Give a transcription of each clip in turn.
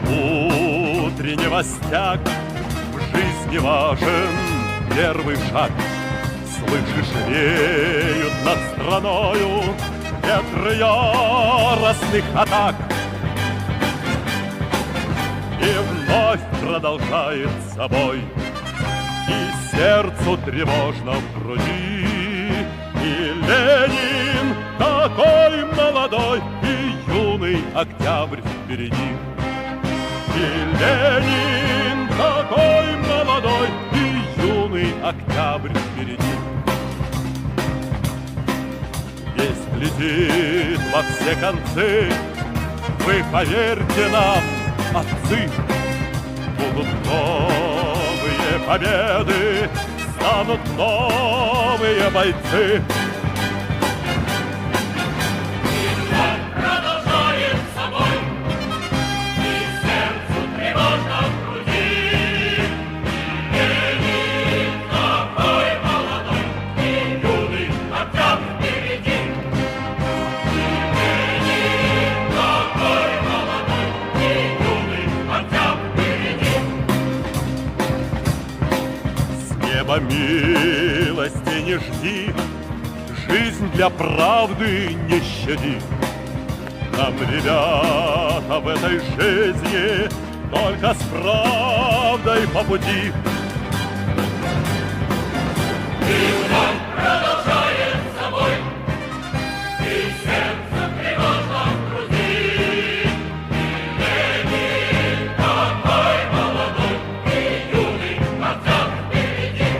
утреннего стяг в жизни важен первый шаг. Слышишь, реют над страною ветры яростных атак. И вновь продолжается бой, и сердцу тревожно в груди. И Ленин такой молодой, и юный октябрь впереди. И Ленин такой молодой, и юный октябрь впереди. Весть летит во все концы, вы поверьте нам, отцы. Будут новые победы, станут новые бойцы. Милости не жди, жизнь для правды не щади. Нам, ребята, в этой жизни только с правдой по пути. И вновь продолжает собой, и сердце тревожно в груди. И Ленин такой молодой, и юный октябрь впереди.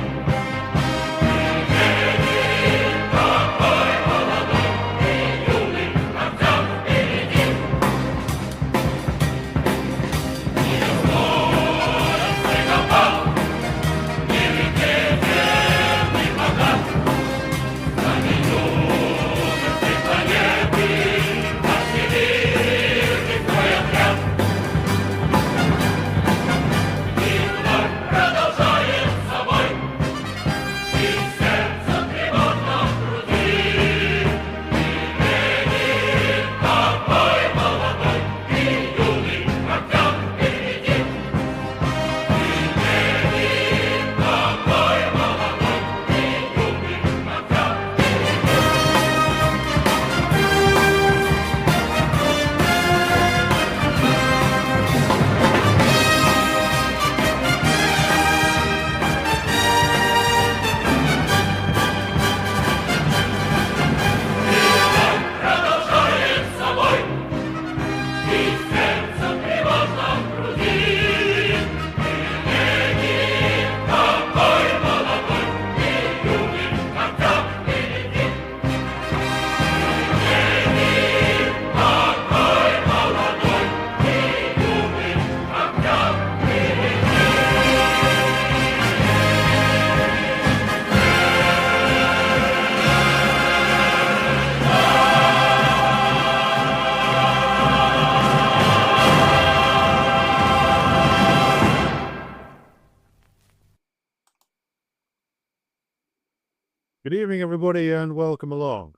Good evening, everybody, and welcome along.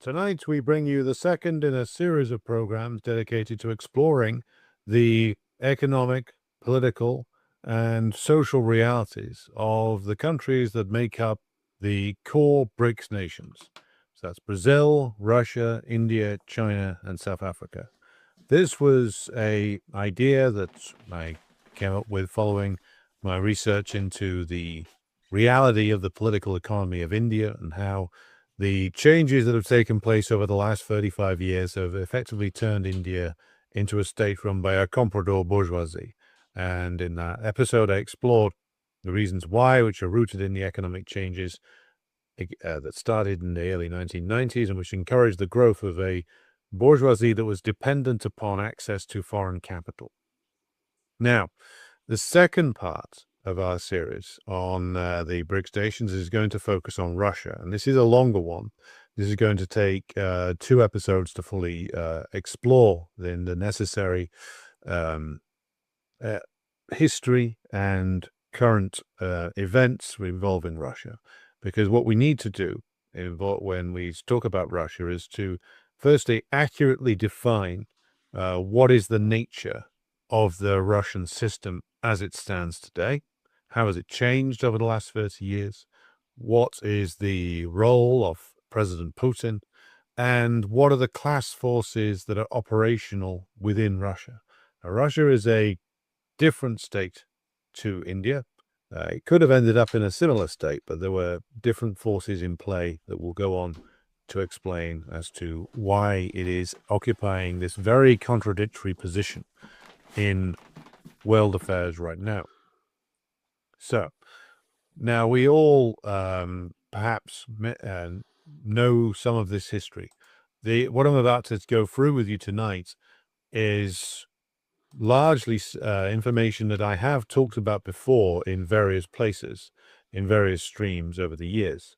Tonight, we bring you the second in a series of programs dedicated to exploring the economic, political, and social realities of the countries that make up the core BRICS nations. So that's Brazil, Russia, India, China, and South Africa. This was an idea that I came up with following my research into the reality of the political economy of India and how the changes that have taken place over the last 35 years have effectively turned India into a state run by a comprador bourgeoisie. And in that episode, I explored the reasons why, which are rooted in the economic changes that started in the early 1990s and which encouraged the growth of a bourgeoisie that was dependent upon access to foreign capital. Now, the second part of our series on the BRICS nations is going to focus on Russia, and this is a longer one. This is going to take 2 episodes to fully explore the necessary history and current events involving Russia, because what we need to do when we talk about Russia, is to firstly accurately define what is the nature of the Russian system as it stands today. How has it changed over the last 30 years? What is the role of President Putin? And what are the class forces that are operational within Russia? Now, Russia is a different state to India. It could have ended up in a similar state, but there were different forces in play that we'll go on to explain as to why it is occupying this very contradictory position in world affairs right now. So, now we all perhaps know some of this history. What I'm about to go through with you tonight is largely information that I have talked about before in various places, in various streams over the years,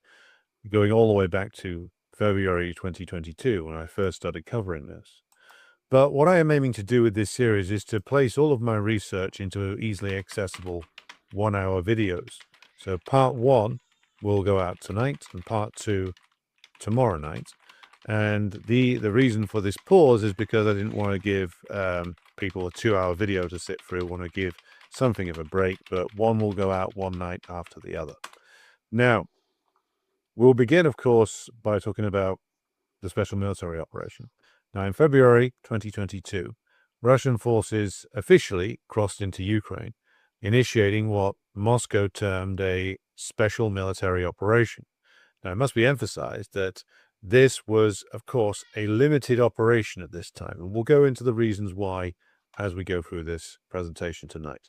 going all the way back to February 2022 when I first started covering this. But what I am aiming to do with this series is to place all of my research into easily accessible 1-hour videos. So part 1 will go out tonight and part 2 tomorrow night. And the reason for this pause is because I didn't want to give people a 2-hour video to sit through. I want to give something of a break, but one will go out one night after the other. Now, we'll begin, of course, by talking about the special military operation. Now, in February 2022, Russian forces officially crossed into Ukraine, initiating what Moscow termed a special military operation. Now, it must be emphasized that this was, of course, a limited operation at this time, and we'll go into the reasons why as we go through this presentation tonight.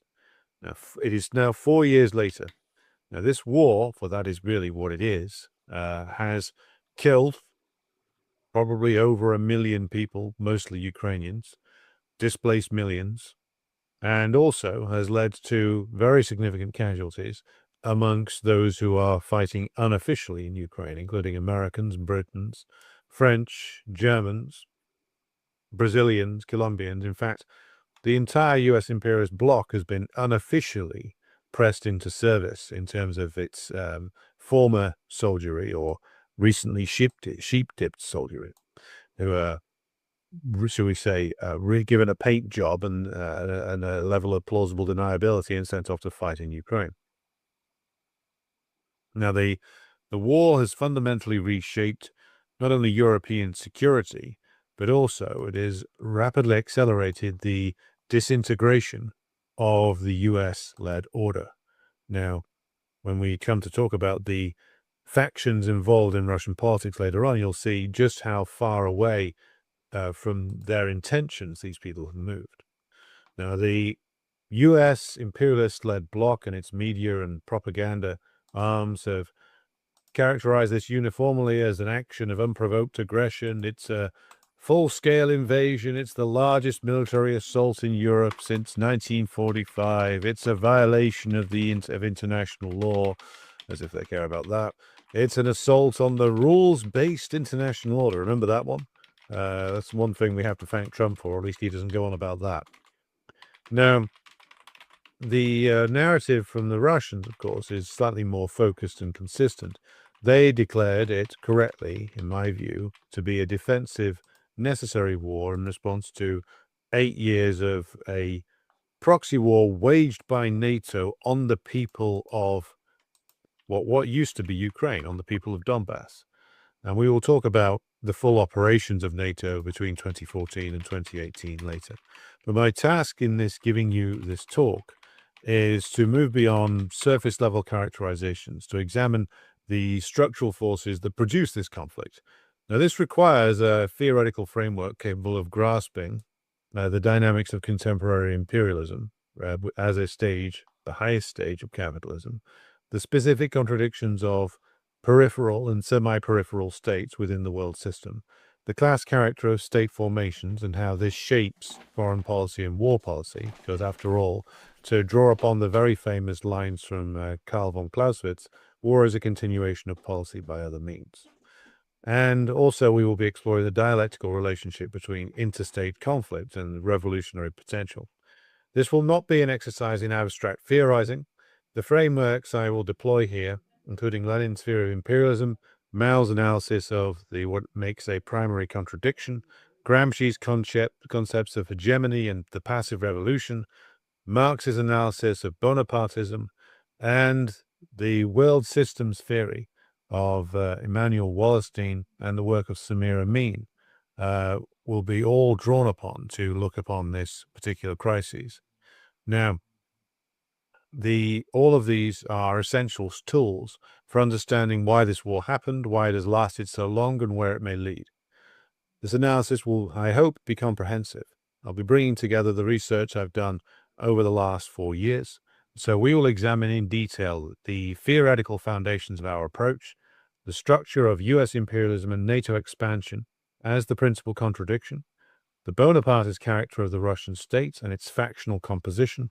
Now, it is now 4 years later. Now, this war, for that is really what it is, has killed probably over 1 million people, mostly Ukrainians, displaced millions, and also has led to very significant casualties amongst those who are fighting unofficially in Ukraine, including Americans, Britons, French, Germans, Brazilians, Colombians. In fact, the entire US imperialist bloc has been unofficially pressed into service in terms of its former soldiery or recently sheep-dipped soldiery, who are, shall we say, given a paint job and a level of plausible deniability and sent off to fight in Ukraine. Now, the war has fundamentally reshaped not only European security, but also it has rapidly accelerated the disintegration of the US-led order. Now, when we come to talk about the factions involved in Russian politics later on, you'll see just how far away from their intentions these people have moved. Now, the US imperialist-led bloc and its media and propaganda arms have characterized this uniformly as an action of unprovoked aggression. It's a full-scale invasion. It's the largest military assault in Europe since 1945. It's a violation of international law, as if they care about that. It's an assault on the rules-based international order. Remember that one? That's one thing we have to thank Trump for, or at least he doesn't go on about that. Now, the narrative from the Russians, of course, is slightly more focused and consistent. They declared it correctly, in my view, to be a defensive, necessary war in response to 8 years of a proxy war waged by NATO on the people of what used to be Ukraine, on the people of Donbass. And we will talk about the full operations of NATO between 2014 and 2018 later. But my task in this, giving you this talk, is to move beyond surface level characterizations, to examine the structural forces that produce this conflict. Now, this requires a theoretical framework capable of grasping the dynamics of contemporary imperialism as a stage, the highest stage of capitalism, the specific contradictions of peripheral and semi-peripheral states within the world system, the class character of state formations and how this shapes foreign policy and war policy, because after all, to draw upon the very famous lines from Karl von Clausewitz, war is a continuation of policy by other means. And also we will be exploring the dialectical relationship between interstate conflict and revolutionary potential. This will not be an exercise in abstract theorizing. The frameworks I will deploy here, including Lenin's theory of imperialism, Mao's analysis of what makes a primary contradiction, Gramsci's concepts of hegemony and the passive revolution, Marx's analysis of Bonapartism, and the world systems theory of Immanuel Wallerstein and the work of Samir Amin will be all drawn upon to look upon this particular crisis. Now, all of these are essential tools for understanding why this war happened, why it has lasted so long, and where it may lead. This analysis will, I hope, be comprehensive. I'll be bringing together the research I've done over the last 4 years. So we will examine in detail the theoretical foundations of our approach, the structure of US imperialism and NATO expansion as the principal contradiction, the Bonapartist character of the Russian state and its factional composition,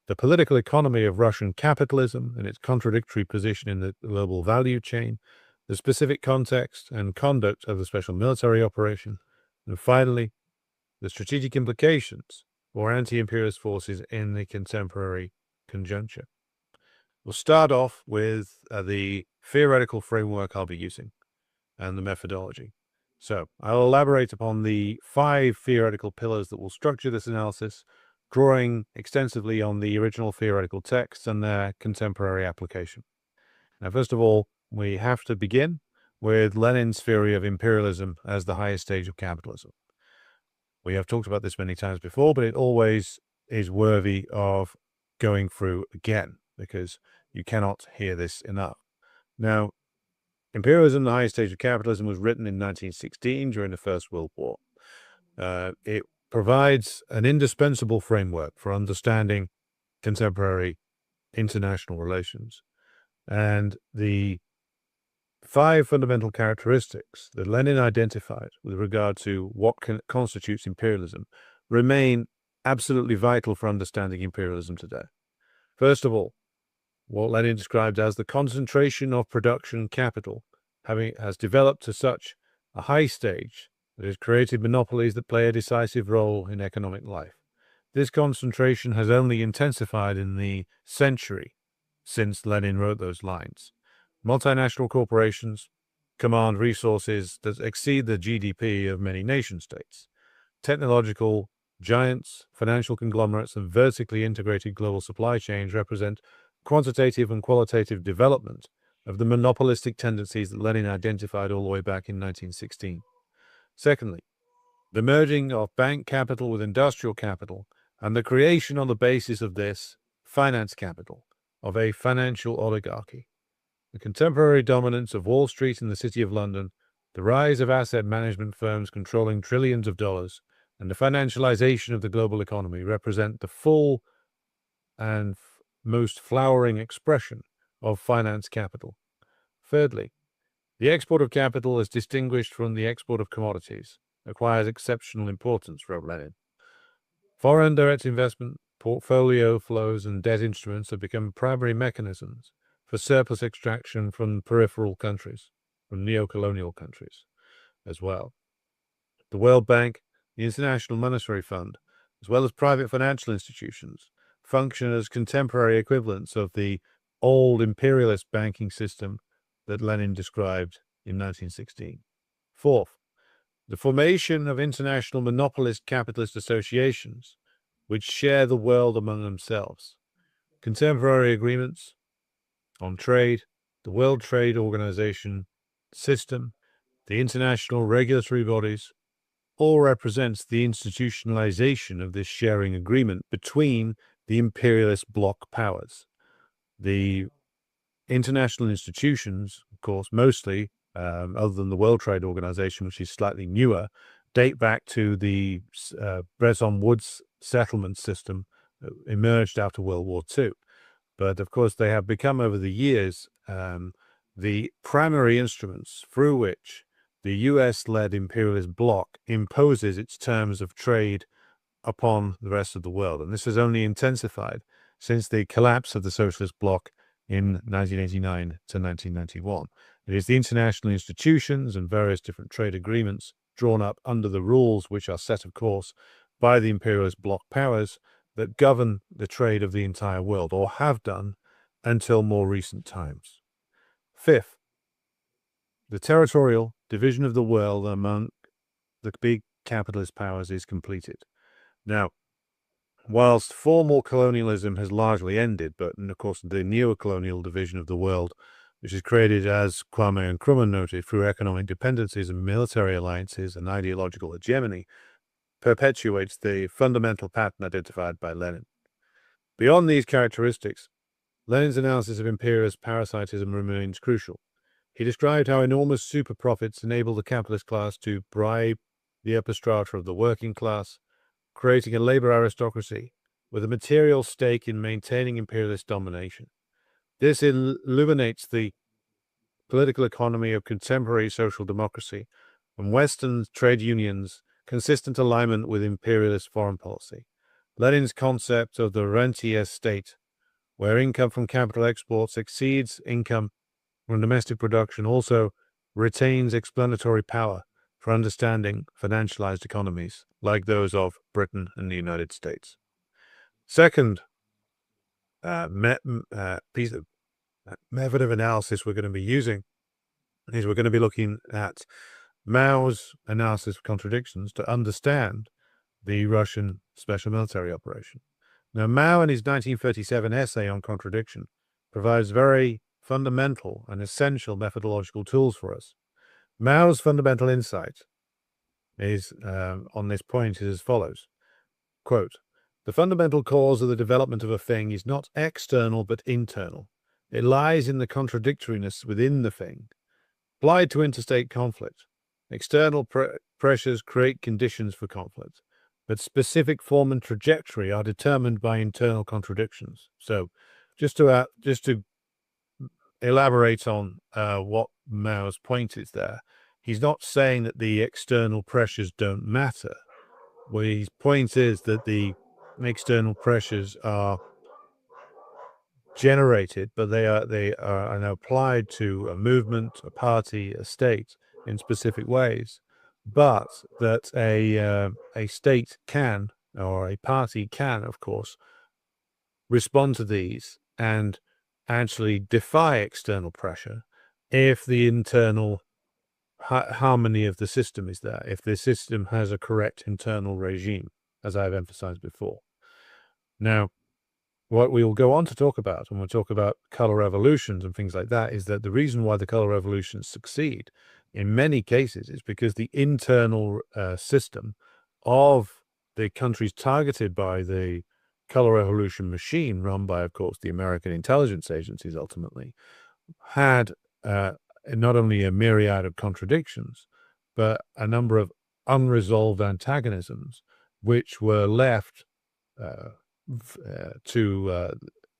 the political economy of Russian capitalism and its contradictory position in the global value chain, the specific context and conduct of the special military operation, and finally, the strategic implications for anti-imperialist forces in the contemporary conjuncture. We'll start off with the theoretical framework I'll be using and the methodology. So I'll elaborate upon the 5 theoretical pillars that will structure this analysis, drawing extensively on the original theoretical texts and their contemporary application. Now, first of all, we have to begin with Lenin's theory of imperialism as the highest stage of capitalism. We have talked about this many times before, but it always is worthy of going through again because you cannot hear this enough. Now, Imperialism, the highest stage of capitalism, was written in 1916 during the First World War. It provides an indispensable framework for understanding contemporary international relations. And the 5 fundamental characteristics that Lenin identified with regard to what constitutes imperialism remain absolutely vital for understanding imperialism today. First of all, what Lenin described as the concentration of production capital has developed to such a high stage that it has created monopolies that play a decisive role in economic life. This concentration has only intensified in the century since Lenin wrote those lines. Multinational corporations command resources that exceed the GDP of many nation-states. Technological giants, financial conglomerates, and vertically integrated global supply chains represent quantitative and qualitative development of the monopolistic tendencies that Lenin identified all the way back in 1916. Secondly, the merging of bank capital with industrial capital and the creation on the basis of this finance capital of a financial oligarchy. The contemporary dominance of Wall Street and the City of London, the rise of asset management firms controlling trillions of dollars, and the financialization of the global economy represent the full and most flowering expression of finance capital. Thirdly, the export of capital is distinguished from the export of commodities, acquires exceptional importance, wrote Lenin. Foreign direct investment, portfolio flows, and debt instruments have become primary mechanisms for surplus extraction from peripheral countries, from neo-colonial countries as well. The World Bank, the International Monetary Fund, as well as private financial institutions, function as contemporary equivalents of the old imperialist banking system that Lenin described in 1916. Fourth, the formation of international monopolist capitalist associations which share the world among themselves. Contemporary agreements on trade, the World Trade Organization system, the international regulatory bodies, all represents the institutionalization of this sharing agreement between the imperialist bloc powers. The international institutions, of course, mostly, other than the World Trade Organization, which is slightly newer, date back to the Bretton Woods settlement system that emerged after World War II. But of course, they have become over the years the primary instruments through which the US-led imperialist bloc imposes its terms of trade upon the rest of the world. And this has only intensified since the collapse of the socialist bloc in 1989 to 1991. It is the international institutions and various different trade agreements drawn up under the rules which are set, of course, by the imperialist bloc powers that govern the trade of the entire world, or have done until more recent times. Fifth, the territorial division of the world among the big capitalist powers is completed. Now, whilst formal colonialism has largely ended, but of course the neo-colonial division of the world, which is created, as Kwame Nkrumah noted, through economic dependencies and military alliances and ideological hegemony, perpetuates the fundamental pattern identified by Lenin. Beyond these characteristics, Lenin's analysis of imperialist parasitism remains crucial. He described how enormous super profits enable the capitalist class to bribe the upper strata of the working class, creating a labor aristocracy with a material stake in maintaining imperialist domination. This illuminates the political economy of contemporary social democracy and Western trade unions' consistent alignment with imperialist foreign policy. Lenin's concept of the rentier state, where income from capital exports exceeds income from domestic production, also retains explanatory power for understanding financialized economies like those of Britain and the United States. Second piece of method of analysis we're going to be using is we're going to be looking at Mao's analysis of contradictions to understand the Russian special military operation. Now, Mao in his 1937 essay on contradiction provides very fundamental and essential methodological tools for us. Mao's fundamental insight is on this point is as follows. Quote, "The fundamental cause of the development of a thing is not external but internal. It lies in the contradictoriness within the thing. Applied to interstate conflict, external pressures create conditions for conflict, but specific form and trajectory are determined by internal contradictions." So just to elaborate on what Mao's point is there, he's not saying that the external pressures don't matter. Well, his point is that the external pressures are generated, but they are applied to a movement, a party, a state in specific ways, but that a state can, or a party can, of course, respond to these and actually defy external pressure if the internal harmony of the system is there, if the system has a correct internal regime, as I've emphasized before. Now, what we will go on to talk about when we talk about color revolutions and things like that is that the reason why the color revolutions succeed in many cases is because the internal system of the countries targeted by the color revolution machine, run by, of course, the American intelligence agencies ultimately, had not only a myriad of contradictions, but a number of unresolved antagonisms, which were left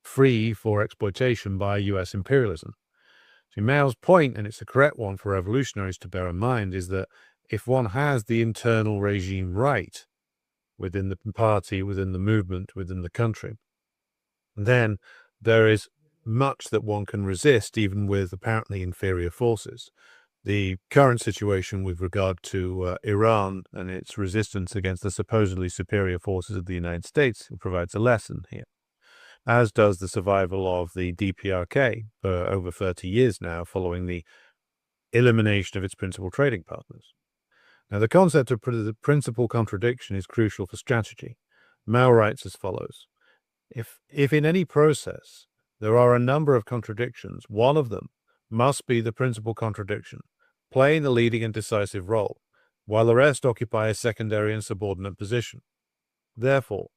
free for exploitation by U.S. imperialism. So Mao's point, and it's a correct one for revolutionaries to bear in mind, is that if one has the internal regime right within the party, within the movement, within the country, then there is much that one can resist, even with apparently inferior forces. The current situation with regard to Iran and its resistance against the supposedly superior forces of the United States provides a lesson here, as does the survival of the DPRK for over 30 years now, following the elimination of its principal trading partners. Now, the concept of the principal contradiction is crucial for strategy. Mao writes as follows: If in any process there are a number of contradictions, one of them must be the principal contradiction, playing the leading and decisive role, while the rest occupy a secondary and subordinate position. Therefore,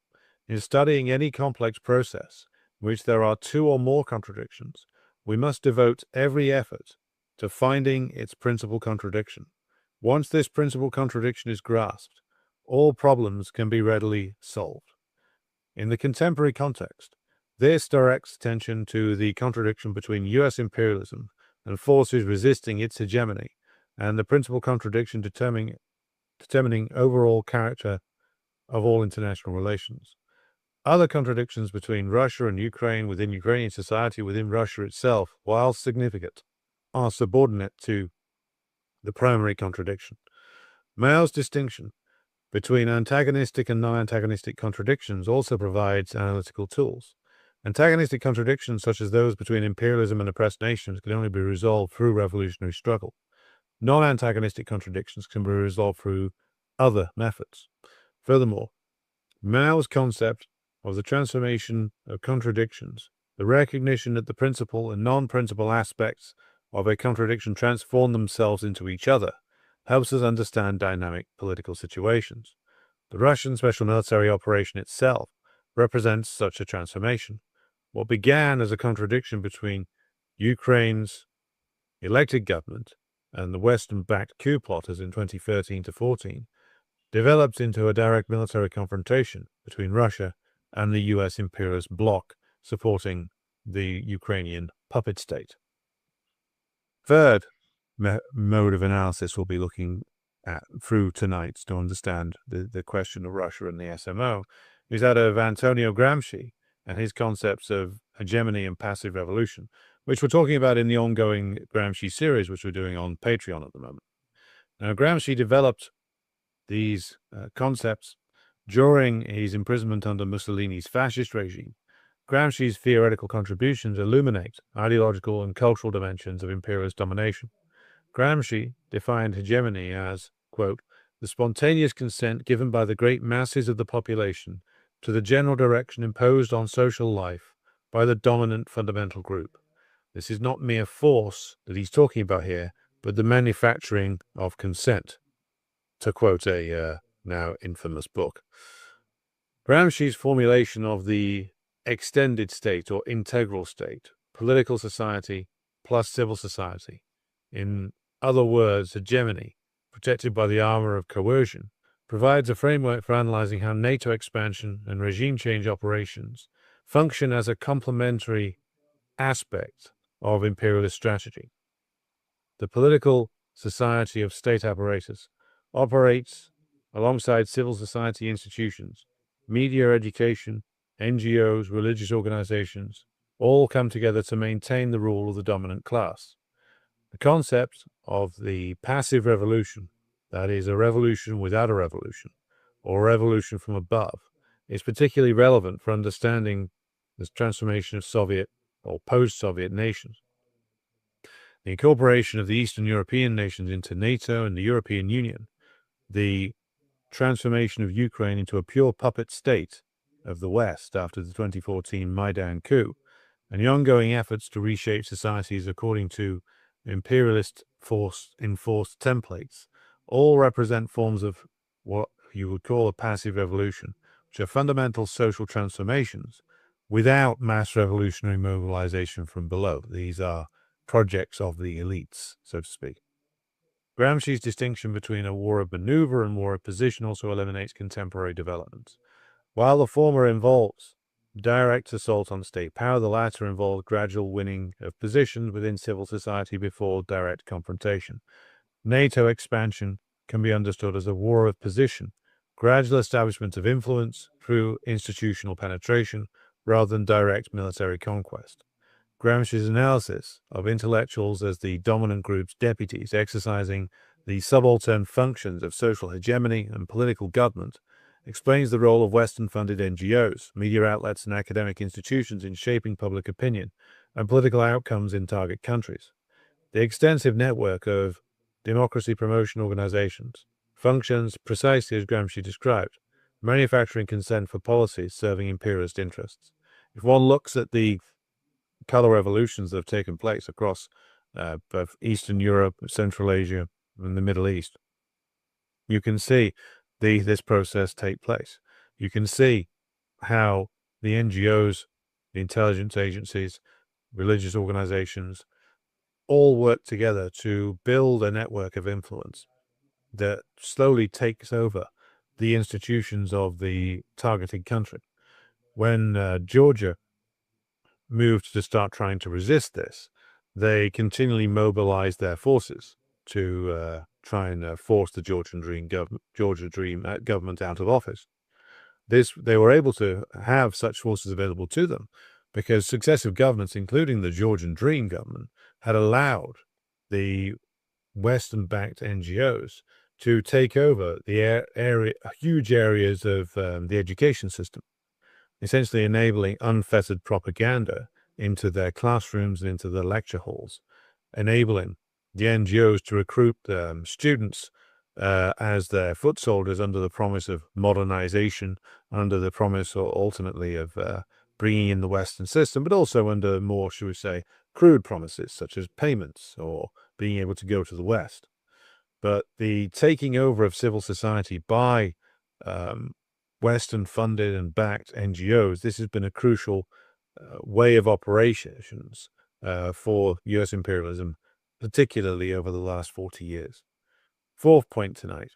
in studying any complex process in which there are two or more contradictions, we must devote every effort to finding its principal contradiction. Once this principal contradiction is grasped, all problems can be readily solved. In the contemporary context, this directs attention to the contradiction between U.S. imperialism and forces resisting its hegemony, and the principal contradiction determining overall character of all international relations. Other contradictions between Russia and Ukraine, within Ukrainian society, within Russia itself, while significant, are subordinate to the primary contradiction. Mao's distinction between antagonistic and non-antagonistic contradictions also provides analytical tools. Antagonistic contradictions, such as those between imperialism and oppressed nations, can only be resolved through revolutionary struggle. Non-antagonistic contradictions can be resolved through other methods. Furthermore, Mao's concept of the transformation of contradictions, the recognition that the principal and non-principal aspects of a contradiction transform themselves into each other, helps us understand dynamic political situations. The Russian special military operation itself represents such a transformation. What began as a contradiction between Ukraine's elected government and the Western-backed coup plotters in 2013 to 14 developed into a direct military confrontation between Russia and the US imperialist bloc supporting the Ukrainian puppet state. Third mode of analysis we'll be looking at through tonight to understand the question of Russia and the SMO is that of Antonio Gramsci and his concepts of hegemony and passive revolution, which we're talking about in the ongoing Gramsci series, which we're doing on Patreon at the moment. Now, Gramsci developed these concepts during his imprisonment under Mussolini's fascist regime. Gramsci's theoretical contributions illuminate ideological and cultural dimensions of imperialist domination. Gramsci defined hegemony as, quote, the spontaneous consent given by the great masses of the population to the general direction imposed on social life by the dominant fundamental group. This is not mere force that he's talking about here, but the manufacturing of consent, to quote a now infamous book. Gramsci's formulation of the extended state or integral state, political society plus civil society, in other words, hegemony, protected by the armor of coercion, provides a framework for analyzing how NATO expansion and regime change operations function as a complementary aspect of imperialist strategy. The political society of state apparatus operates alongside civil society institutions, media, education, NGOs, religious organizations, all come together to maintain the rule of the dominant class. The concept of the passive revolution, that is, a revolution without a revolution, or a revolution from above, is particularly relevant for understanding this transformation of Soviet or post-Soviet nations. The incorporation of the Eastern European nations into NATO and the European Union, the transformation of Ukraine into a pure puppet state of the West after the 2014 Maidan coup, and the ongoing efforts to reshape societies according to imperialist enforced templates, all represent forms of what you would call a passive revolution, which are fundamental social transformations without mass revolutionary mobilization from below. These are projects of the elites, so to speak. Gramsci's distinction between a war of maneuver and war of position also eliminates contemporary developments. While the former involves direct assault on state power, the latter involves gradual winning of positions within civil society before direct confrontation. NATO expansion can be understood as a war of position, gradual establishment of influence through institutional penetration rather than direct military conquest. Gramsci's analysis of intellectuals as the dominant group's deputies exercising the subaltern functions of social hegemony and political government explains the role of Western-funded NGOs, media outlets, and academic institutions in shaping public opinion and political outcomes in target countries. The extensive network of democracy promotion organizations functions precisely as Gramsci described, manufacturing consent for policies serving imperialist interests. If one looks at the color revolutions that have taken place across both Eastern Europe, Central Asia, and the Middle East, you can see this process take place. You can see how the NGOs, the intelligence agencies, religious organizations, all work together to build a network of influence that slowly takes over the institutions of the targeted country. When Georgia moved to start trying to resist this, they continually mobilized their forces to try and force the Georgia Dream government out of office. They were able to have such forces available to them because successive governments, including the Georgian Dream government, had allowed the Western-backed NGOs to take over the huge areas of the education system, essentially enabling unfettered propaganda into their classrooms and into their lecture halls, enabling the NGOs to recruit students as their foot soldiers under the promise of modernization, under the promise ultimately of bringing in the Western system, but also under more, should we say, crude promises such as payments or being able to go to the West. But the taking over of civil society by Western-funded and backed NGOs, this has been a crucial way of operations for U.S. imperialism, particularly over the last 40 years. Fourth point tonight,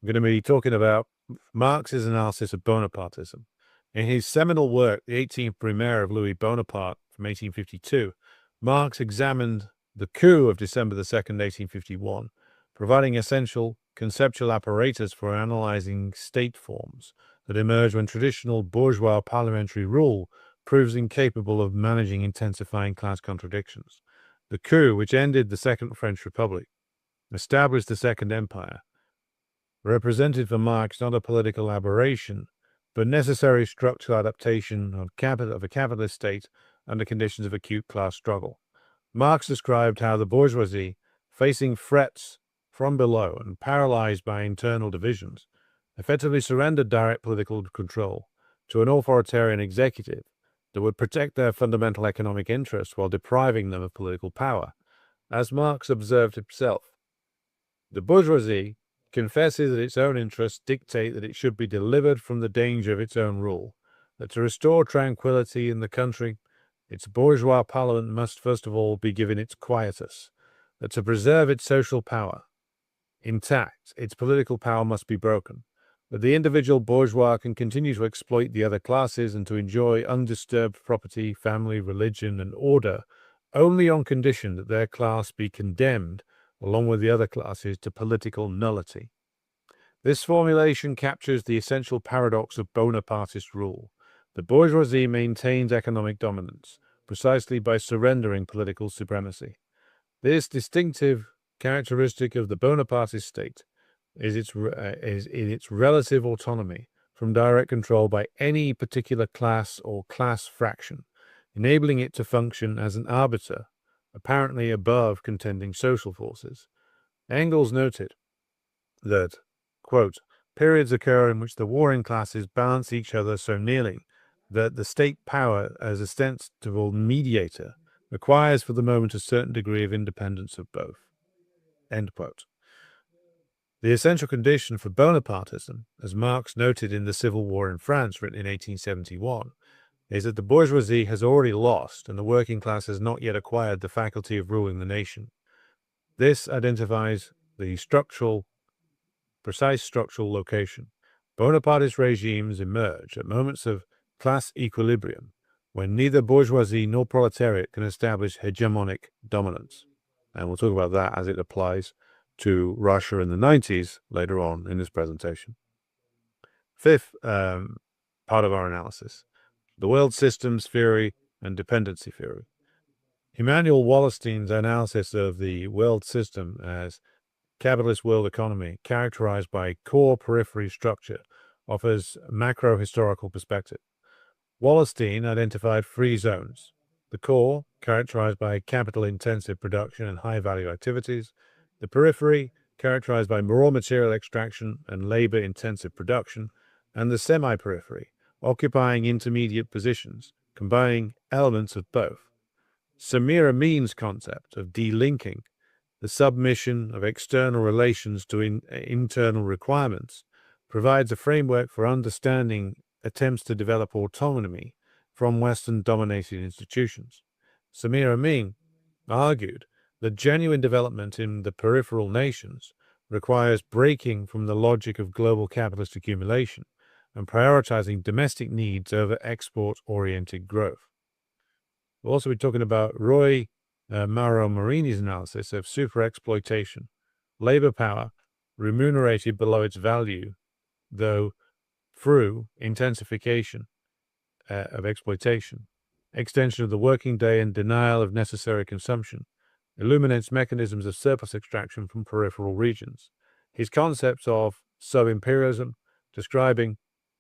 I'm going to be talking about Marx's analysis of Bonapartism. In his seminal work, The 18th Brumaire of Louis Bonaparte from 1852, Marx examined the coup of December 2nd, 1851, providing essential conceptual apparatus for analyzing state forms that emerge when traditional bourgeois parliamentary rule proves incapable of managing intensifying class contradictions. The coup, which ended the Second French Republic, established the Second Empire, represented for Marx not a political aberration, but necessary structural adaptation of a capitalist state under conditions of acute class struggle. Marx described how the bourgeoisie, facing threats from below and paralyzed by internal divisions, effectively surrendered direct political control to an authoritarian executive that would protect their fundamental economic interests while depriving them of political power. As Marx observed himself, the bourgeoisie confesses that its own interests dictate that it should be delivered from the danger of its own rule, that to restore tranquility in the country, its bourgeois parliament must first of all be given its quietus, that to preserve its social power intact, its political power must be broken, that the individual bourgeois can continue to exploit the other classes and to enjoy undisturbed property, family, religion, and order only on condition that their class be condemned along with the other classes, to political nullity. This formulation captures the essential paradox of Bonapartist rule. The bourgeoisie maintains economic dominance precisely by surrendering political supremacy. This distinctive characteristic of the Bonapartist state is in its relative autonomy from direct control by any particular class or class fraction, enabling it to function as an arbiter apparently above contending social forces. Engels noted that, quote, periods occur in which the warring classes balance each other so nearly that the state power as ostensible mediator requires for the moment a certain degree of independence of both. End quote. The essential condition for Bonapartism, as Marx noted in The Civil War in France, written in 1871, is that the bourgeoisie has already lost and the working class has not yet acquired the faculty of ruling the nation. This identifies the precise structural location. Bonapartist regimes emerge at moments of class equilibrium when neither bourgeoisie nor proletariat can establish hegemonic dominance. And we'll talk about that as it applies to Russia in the 90s later on in this presentation. Fifth part of our analysis, the world systems theory and dependency theory. Immanuel Wallerstein's analysis of the world system as capitalist world economy characterized by core periphery structure offers macro historical perspective. Wallerstein identified three zones: the core, characterized by capital intensive production and high value activities; the periphery, characterized by raw material extraction and labor intensive production; and the semi-periphery, occupying intermediate positions, combining elements of both. Samir Amin's concept of delinking, the submission of external relations to internal requirements, provides a framework for understanding attempts to develop autonomy from Western-dominated institutions. Samir Amin argued that genuine development in the peripheral nations requires breaking from the logic of global capitalist accumulation and prioritizing domestic needs over export-oriented growth. We'll also be talking about Roy Mauro Marini's analysis of superexploitation, labor power remunerated below its value, though through intensification of exploitation, extension of the working day and denial of necessary consumption, illuminates mechanisms of surplus extraction from peripheral regions. His concepts of sub-imperialism, describing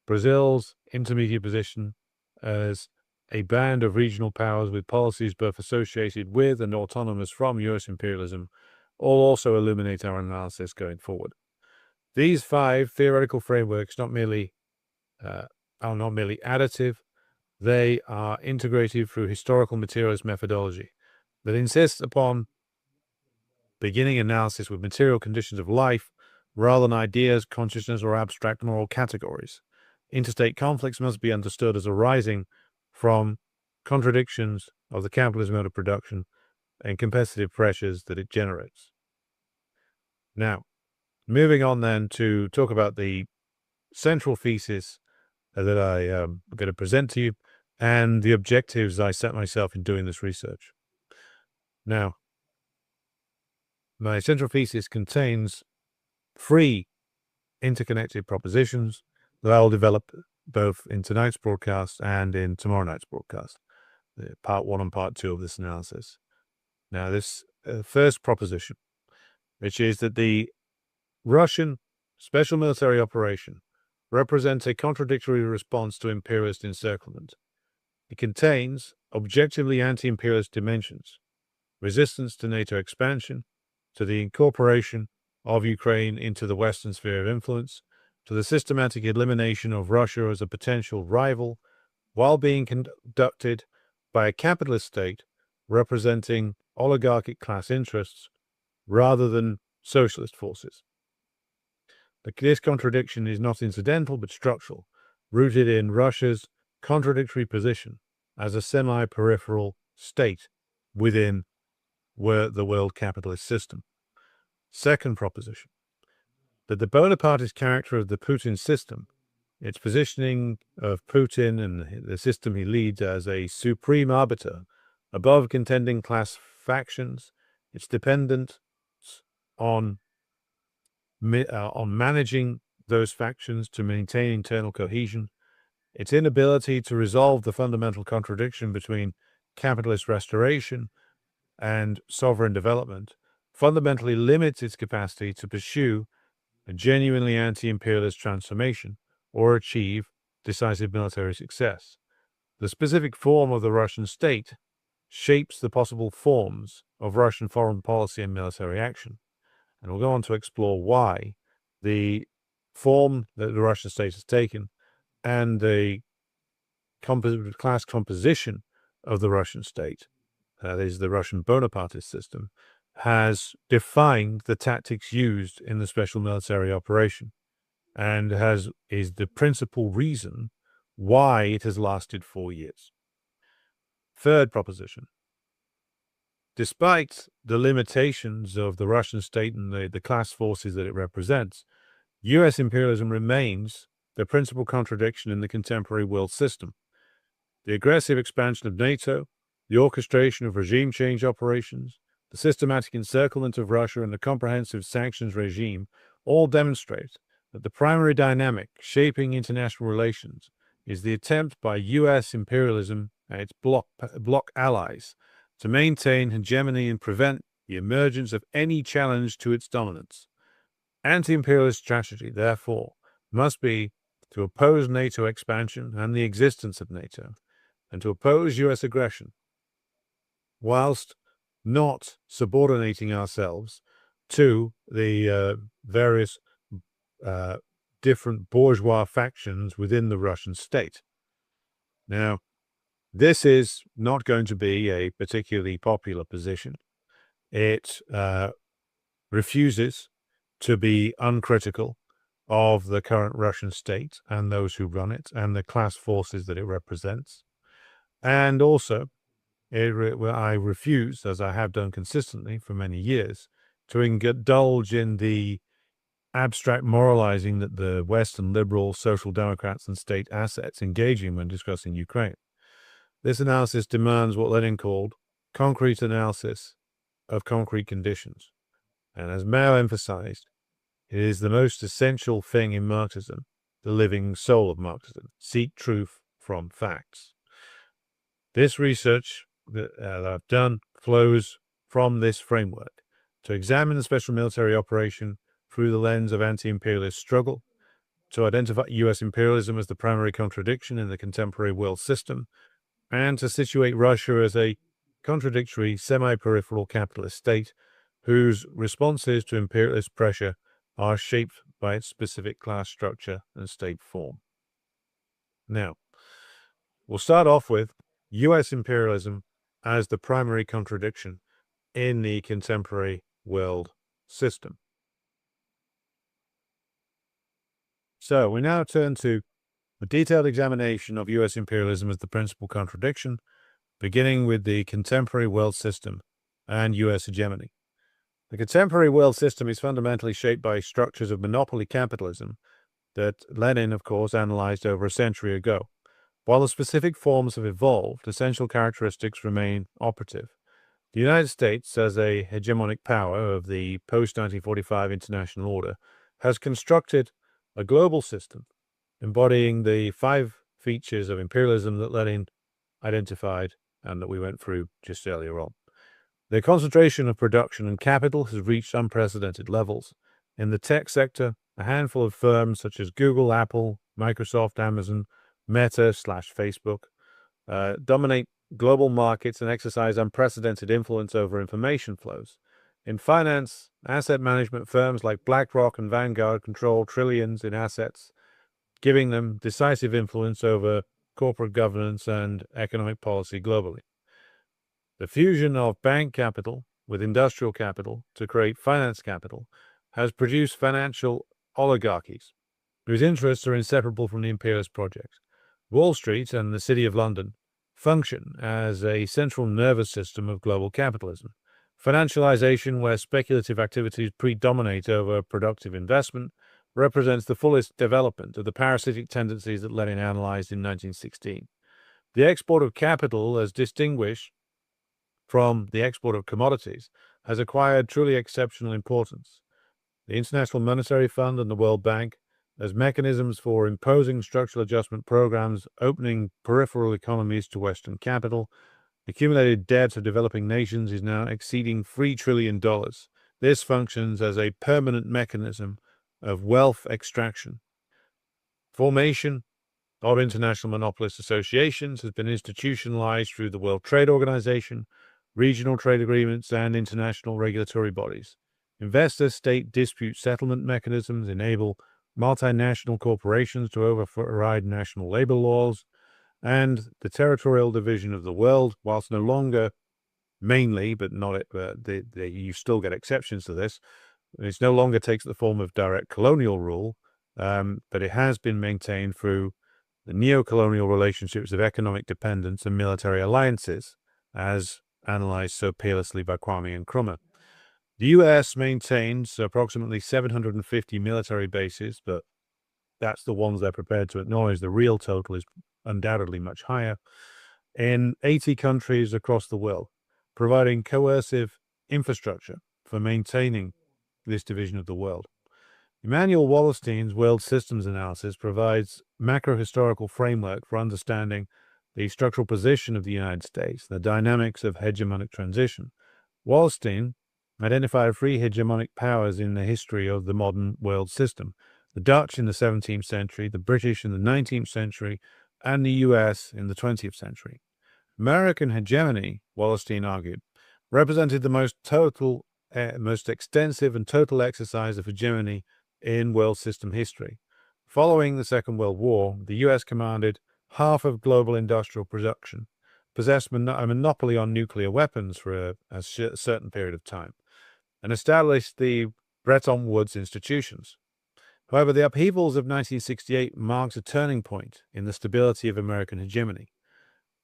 Brazil's intermediate position as a band of regional powers with policies both associated with and autonomous from U.S. imperialism, all also illuminate our analysis going forward. These 5 theoretical frameworks are not merely additive, they are integrated through historical materialist methodology that insists upon beginning analysis with material conditions of life rather than ideas, consciousness, or abstract moral categories. Interstate conflicts must be understood as arising from contradictions of the capitalist mode of production and competitive pressures that it generates. Now, moving on then to talk about the central thesis that I am going to present to you and the objectives I set myself in doing this research. Now, my central thesis contains 3 interconnected propositions that I will develop both in tonight's broadcast and in tomorrow night's broadcast, part 1 and part 2 of this analysis. Now, this first proposition, which is that the Russian special military operation represents a contradictory response to imperialist encirclement. It contains objectively anti-imperialist dimensions, resistance to NATO expansion, to the incorporation of Ukraine into the Western sphere of influence, to the systematic elimination of Russia as a potential rival, while being conducted by a capitalist state representing oligarchic class interests rather than socialist forces. This contradiction is not incidental but structural, rooted in Russia's contradictory position as a semi-peripheral state within the world capitalist system. Second proposition, that the Bonapartist character of the Putin system, its positioning of Putin and the system he leads as a supreme arbiter above contending class factions, its dependence on managing those factions to maintain internal cohesion, its inability to resolve the fundamental contradiction between capitalist restoration and sovereign development, fundamentally limits its capacity to pursue a genuinely anti-imperialist transformation or achieve decisive military success. The specific form of the Russian state shapes the possible forms of Russian foreign policy and military action. And we'll go on to explore why the form that the Russian state has taken and the class composition of the Russian state, that is the Russian Bonapartist system, has defined the tactics used in the special military operation and is the principal reason why it has lasted 4 years. Third proposition. Despite the limitations of the Russian state and the class forces that it represents, U.S. imperialism remains the principal contradiction in the contemporary world system. The aggressive expansion of NATO, the orchestration of regime change operations, the systematic encirclement of Russia, and the comprehensive sanctions regime all demonstrate that the primary dynamic shaping international relations is the attempt by U.S. imperialism and its bloc allies to maintain hegemony and prevent the emergence of any challenge to its dominance. Anti-imperialist strategy, therefore, must be to oppose NATO expansion and the existence of NATO, and to oppose U.S. aggression, whilst not subordinating ourselves to the various different bourgeois factions within the Russian state. Now, this is not going to be a particularly popular position. It refuses to be uncritical of the current Russian state and those who run it and the class forces that it represents. And also, I refuse, as I have done consistently for many years, to indulge in the abstract moralizing that the Western liberal social democrats and state assets engage in when discussing Ukraine. This analysis demands what Lenin called concrete analysis of concrete conditions. And as Mao emphasized, it is the most essential thing in Marxism, the living soul of Marxism. Seek truth from facts. This research that I've done flows from this framework to examine the special military operation through the lens of anti-imperialist struggle, to identify U.S. imperialism as the primary contradiction in the contemporary world system, and to situate Russia as a contradictory, semi-peripheral capitalist state whose responses to imperialist pressure are shaped by its specific class structure and state form. Now, we'll start off with U.S. imperialism as the primary contradiction in the contemporary world system. So we now turn to a detailed examination of U.S. imperialism as the principal contradiction, beginning with the contemporary world system and U.S. hegemony. The contemporary world system is fundamentally shaped by structures of monopoly capitalism that Lenin, of course, analyzed over a century ago. While the specific forms have evolved, essential characteristics remain operative. The United States, as a hegemonic power of the post-1945 international order, has constructed a global system embodying the 5 features of imperialism that Lenin identified and that we went through just earlier on. The concentration of production and capital has reached unprecedented levels. In the tech sector, a handful of firms such as Google, Apple, Microsoft, Amazon, Meta/Facebook dominate global markets and exercise unprecedented influence over information flows. In finance, asset management firms like BlackRock and Vanguard control trillions in assets, giving them decisive influence over corporate governance and economic policy globally. The fusion of bank capital with industrial capital to create finance capital has produced financial oligarchies whose interests are inseparable from the imperialist project. Wall Street and the City of London function as a central nervous system of global capitalism. Financialization, where speculative activities predominate over productive investment, represents the fullest development of the parasitic tendencies that Lenin analyzed in 1916. The export of capital, as distinguished from the export of commodities, has acquired truly exceptional importance. The International Monetary Fund and the World Bank, as mechanisms for imposing structural adjustment programs, opening peripheral economies to Western capital, the accumulated debt of developing nations is now exceeding $3 trillion. This functions as a permanent mechanism of wealth extraction. Formation of international monopolist associations has been institutionalized through the World Trade Organization, regional trade agreements, and international regulatory bodies. Investor-state dispute settlement mechanisms enable multinational corporations to override national labor laws, and the territorial division of the world, whilst no longer mainly, but not you still get exceptions to this, it no longer takes the form of direct colonial rule, but it has been maintained through the neo-colonial relationships of economic dependence and military alliances, as analyzed so peerlessly by Kwame Nkrumah. The U.S. maintains approximately 750 military bases, but that's the ones they're prepared to acknowledge. The real total is undoubtedly much higher, in 80 countries across the world, providing coercive infrastructure for maintaining this division of the world. Immanuel Wallerstein's world systems analysis provides macro-historical framework for understanding the structural position of the United States, the dynamics of hegemonic transition. Wallerstein identified 3 hegemonic powers in the history of the modern world system: the Dutch in the 17th century, the British in the 19th century, and the U.S. in the 20th century. American hegemony, Wallerstein argued, represented the most extensive and total exercise of hegemony in world system history. Following the Second World War, the U.S. commanded half of global industrial production, possessed a monopoly on nuclear weapons for a certain period of time, and established the Bretton Woods institutions. However, the upheavals of 1968 marks a turning point in the stability of American hegemony.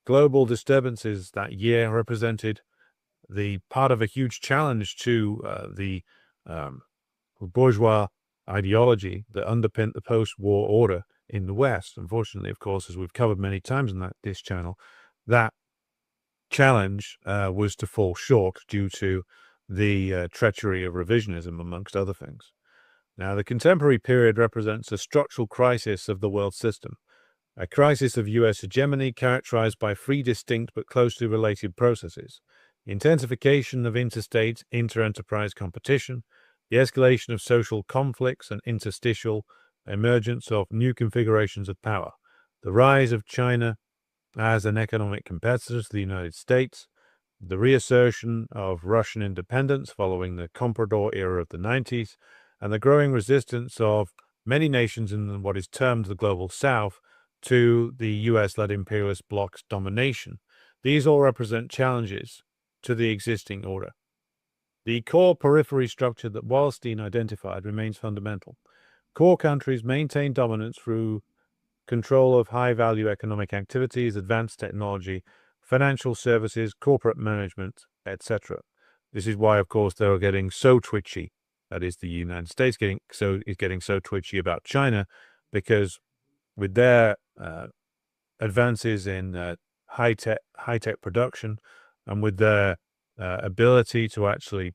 Global disturbances that year represented the part of a huge challenge to the bourgeois ideology that underpinned the post-war order in the West. Unfortunately, of course, as we've covered many times on this channel, that challenge was to fall short due to the treachery of revisionism, amongst other things. Now, the contemporary period represents a structural crisis of the world system, a crisis of U.S. hegemony characterized by 3 distinct but closely related processes: the intensification of interstate inter-enterprise competition, the escalation of social conflicts and interstitial emergence of new configurations of power, the rise of China as an economic competitor to the United States, the reassertion of Russian independence following the Comprador era of the 90s, and the growing resistance of many nations in what is termed the Global South to the US-led imperialist bloc's domination. These all represent challenges to the existing order. The core periphery structure that Wallerstein identified remains fundamental. Core countries maintain dominance through control of high-value economic activities, advanced technology, financial services, corporate management, etc. This is why, of course, they are getting so twitchy. That is, the United States is getting so twitchy about China, because with their advances in high-tech production, and with their ability to actually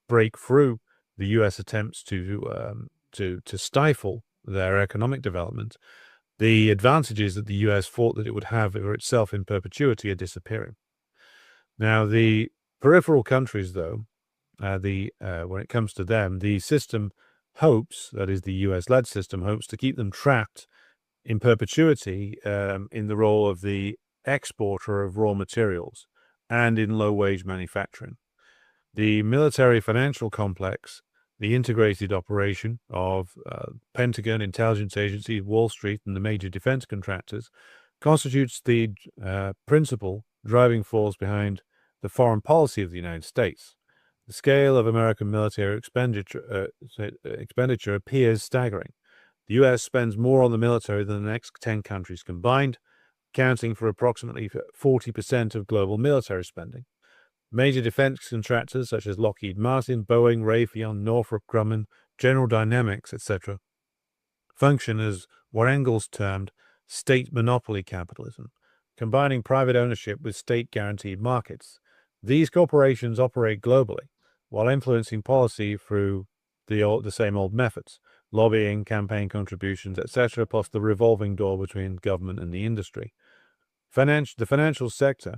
break through the U.S. attempts to stifle their economic development, the advantages that the U.S. thought that it would have over itself in perpetuity are disappearing. Now, the peripheral countries, though, when it comes to them, the system hopes, that is the US-led system, hopes to keep them trapped in perpetuity in the role of the exporter of raw materials and in low-wage manufacturing. The military financial complex, the integrated operation of Pentagon, intelligence agencies, Wall Street, and the major defense contractors constitutes the principal driving force behind the foreign policy of the United States. The scale of American military expenditure appears staggering. The U.S. spends more on the military than the next 10 countries combined, accounting for approximately 40% of global military spending. Major defense contractors such as Lockheed Martin, Boeing, Raytheon, Northrop Grumman, General Dynamics, etc., function as what Engels termed state monopoly capitalism, combining private ownership with state-guaranteed markets. These corporations operate globally, while influencing policy through the same old methods: lobbying, campaign contributions, etc., plus the revolving door between government and the industry. The financial sector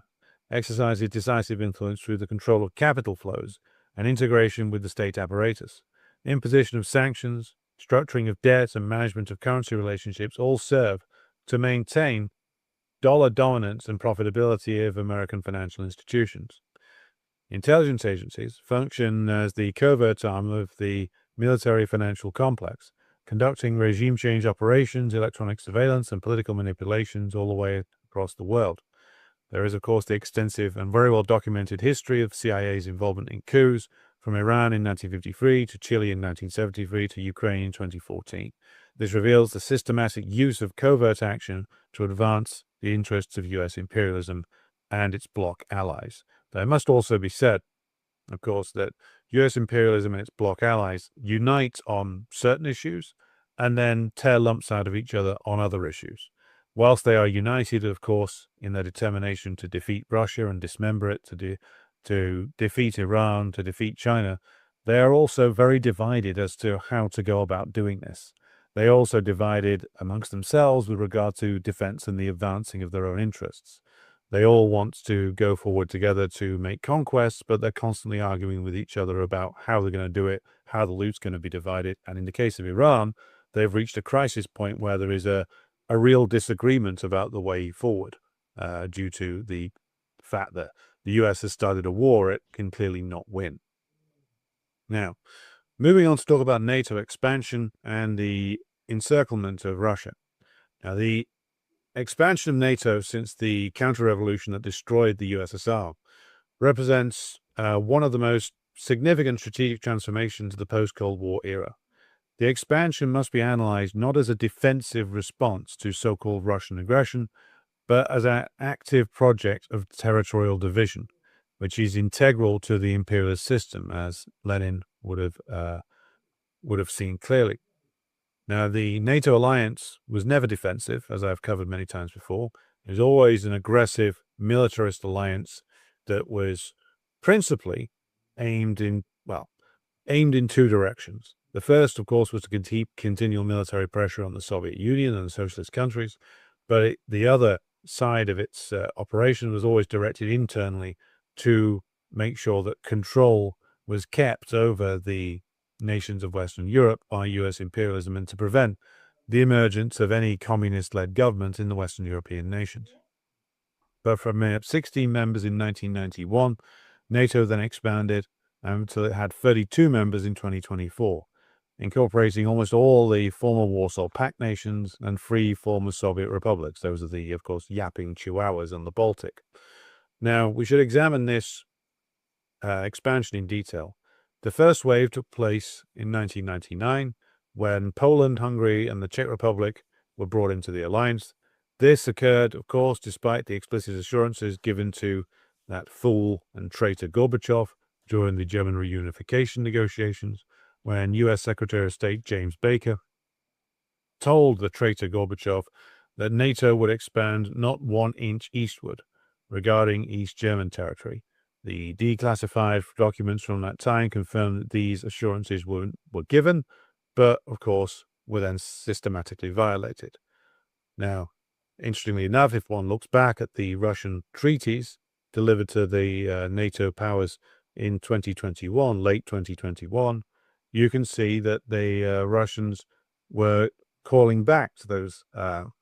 exercises decisive influence through the control of capital flows and integration with the state apparatus. Imposition of sanctions, structuring of debt, and management of currency relationships all serve to maintain dollar dominance and profitability of American financial institutions. Intelligence agencies function as the covert arm of the military financial complex, conducting regime change operations, electronic surveillance, and political manipulations all the way across the world. There is, of course, the extensive and very well documented history of CIA's involvement in coups, from Iran in 1953 to Chile in 1973 to Ukraine in 2014. This reveals the systematic use of covert action to advance the interests of U.S. imperialism and its bloc allies. There must also be said, of course, that U.S. imperialism and its bloc allies unite on certain issues and then tear lumps out of each other on other issues. Whilst they are united, of course, in their determination to defeat Russia and dismember it, to defeat Iran, to defeat China, they are also very divided as to how to go about doing this. They are also divided amongst themselves with regard to defense and the advancing of their own interests. They all want to go forward together to make conquests, but they're constantly arguing with each other about how they're going to do it, how the loot's going to be divided. And in the case of Iran, they've reached a crisis point where there is a real disagreement about the way forward due to the fact that the US has started a war it can clearly not win. Now, moving on to talk about NATO expansion and the encirclement of Russia. Now, the expansion of NATO since the counter-revolution that destroyed the USSR represents one of the most significant strategic transformations of the post-Cold War era. The expansion must be analyzed not as a defensive response to so-called Russian aggression, but as an active project of territorial division, which is integral to the imperialist system, as Lenin would have seen clearly. Now, the NATO alliance was never defensive, as I've covered many times before. It was always an aggressive militarist alliance that was principally aimed in two directions. The first, of course, was to keep continual military pressure on the Soviet Union and the socialist countries, but the other side of its operation was always directed internally to make sure that control was kept over the nations of Western Europe by U.S. imperialism and to prevent the emergence of any communist-led government in the Western European nations. But from 16 members in 1991, NATO then expanded until it had 32 members in 2024. incorporating almost all the former Warsaw Pact nations and 3 former Soviet republics. Those are the, of course, yapping chihuahuas on the Baltic. Now, we should examine this expansion in detail. The first wave took place in 1999, when Poland, Hungary, and the Czech Republic were brought into the alliance. This occurred, of course, despite the explicit assurances given to that fool and traitor Gorbachev during the German reunification negotiations, when U.S. Secretary of State James Baker told the traitor Gorbachev that NATO would expand not 1 inch eastward regarding East German territory. The declassified documents from that time confirmed that these assurances were given, but, of course, were then systematically violated. Now, interestingly enough, if one looks back at the Russian treaties delivered to the NATO powers in 2021, late 2021, you can see that the Russians were calling back to those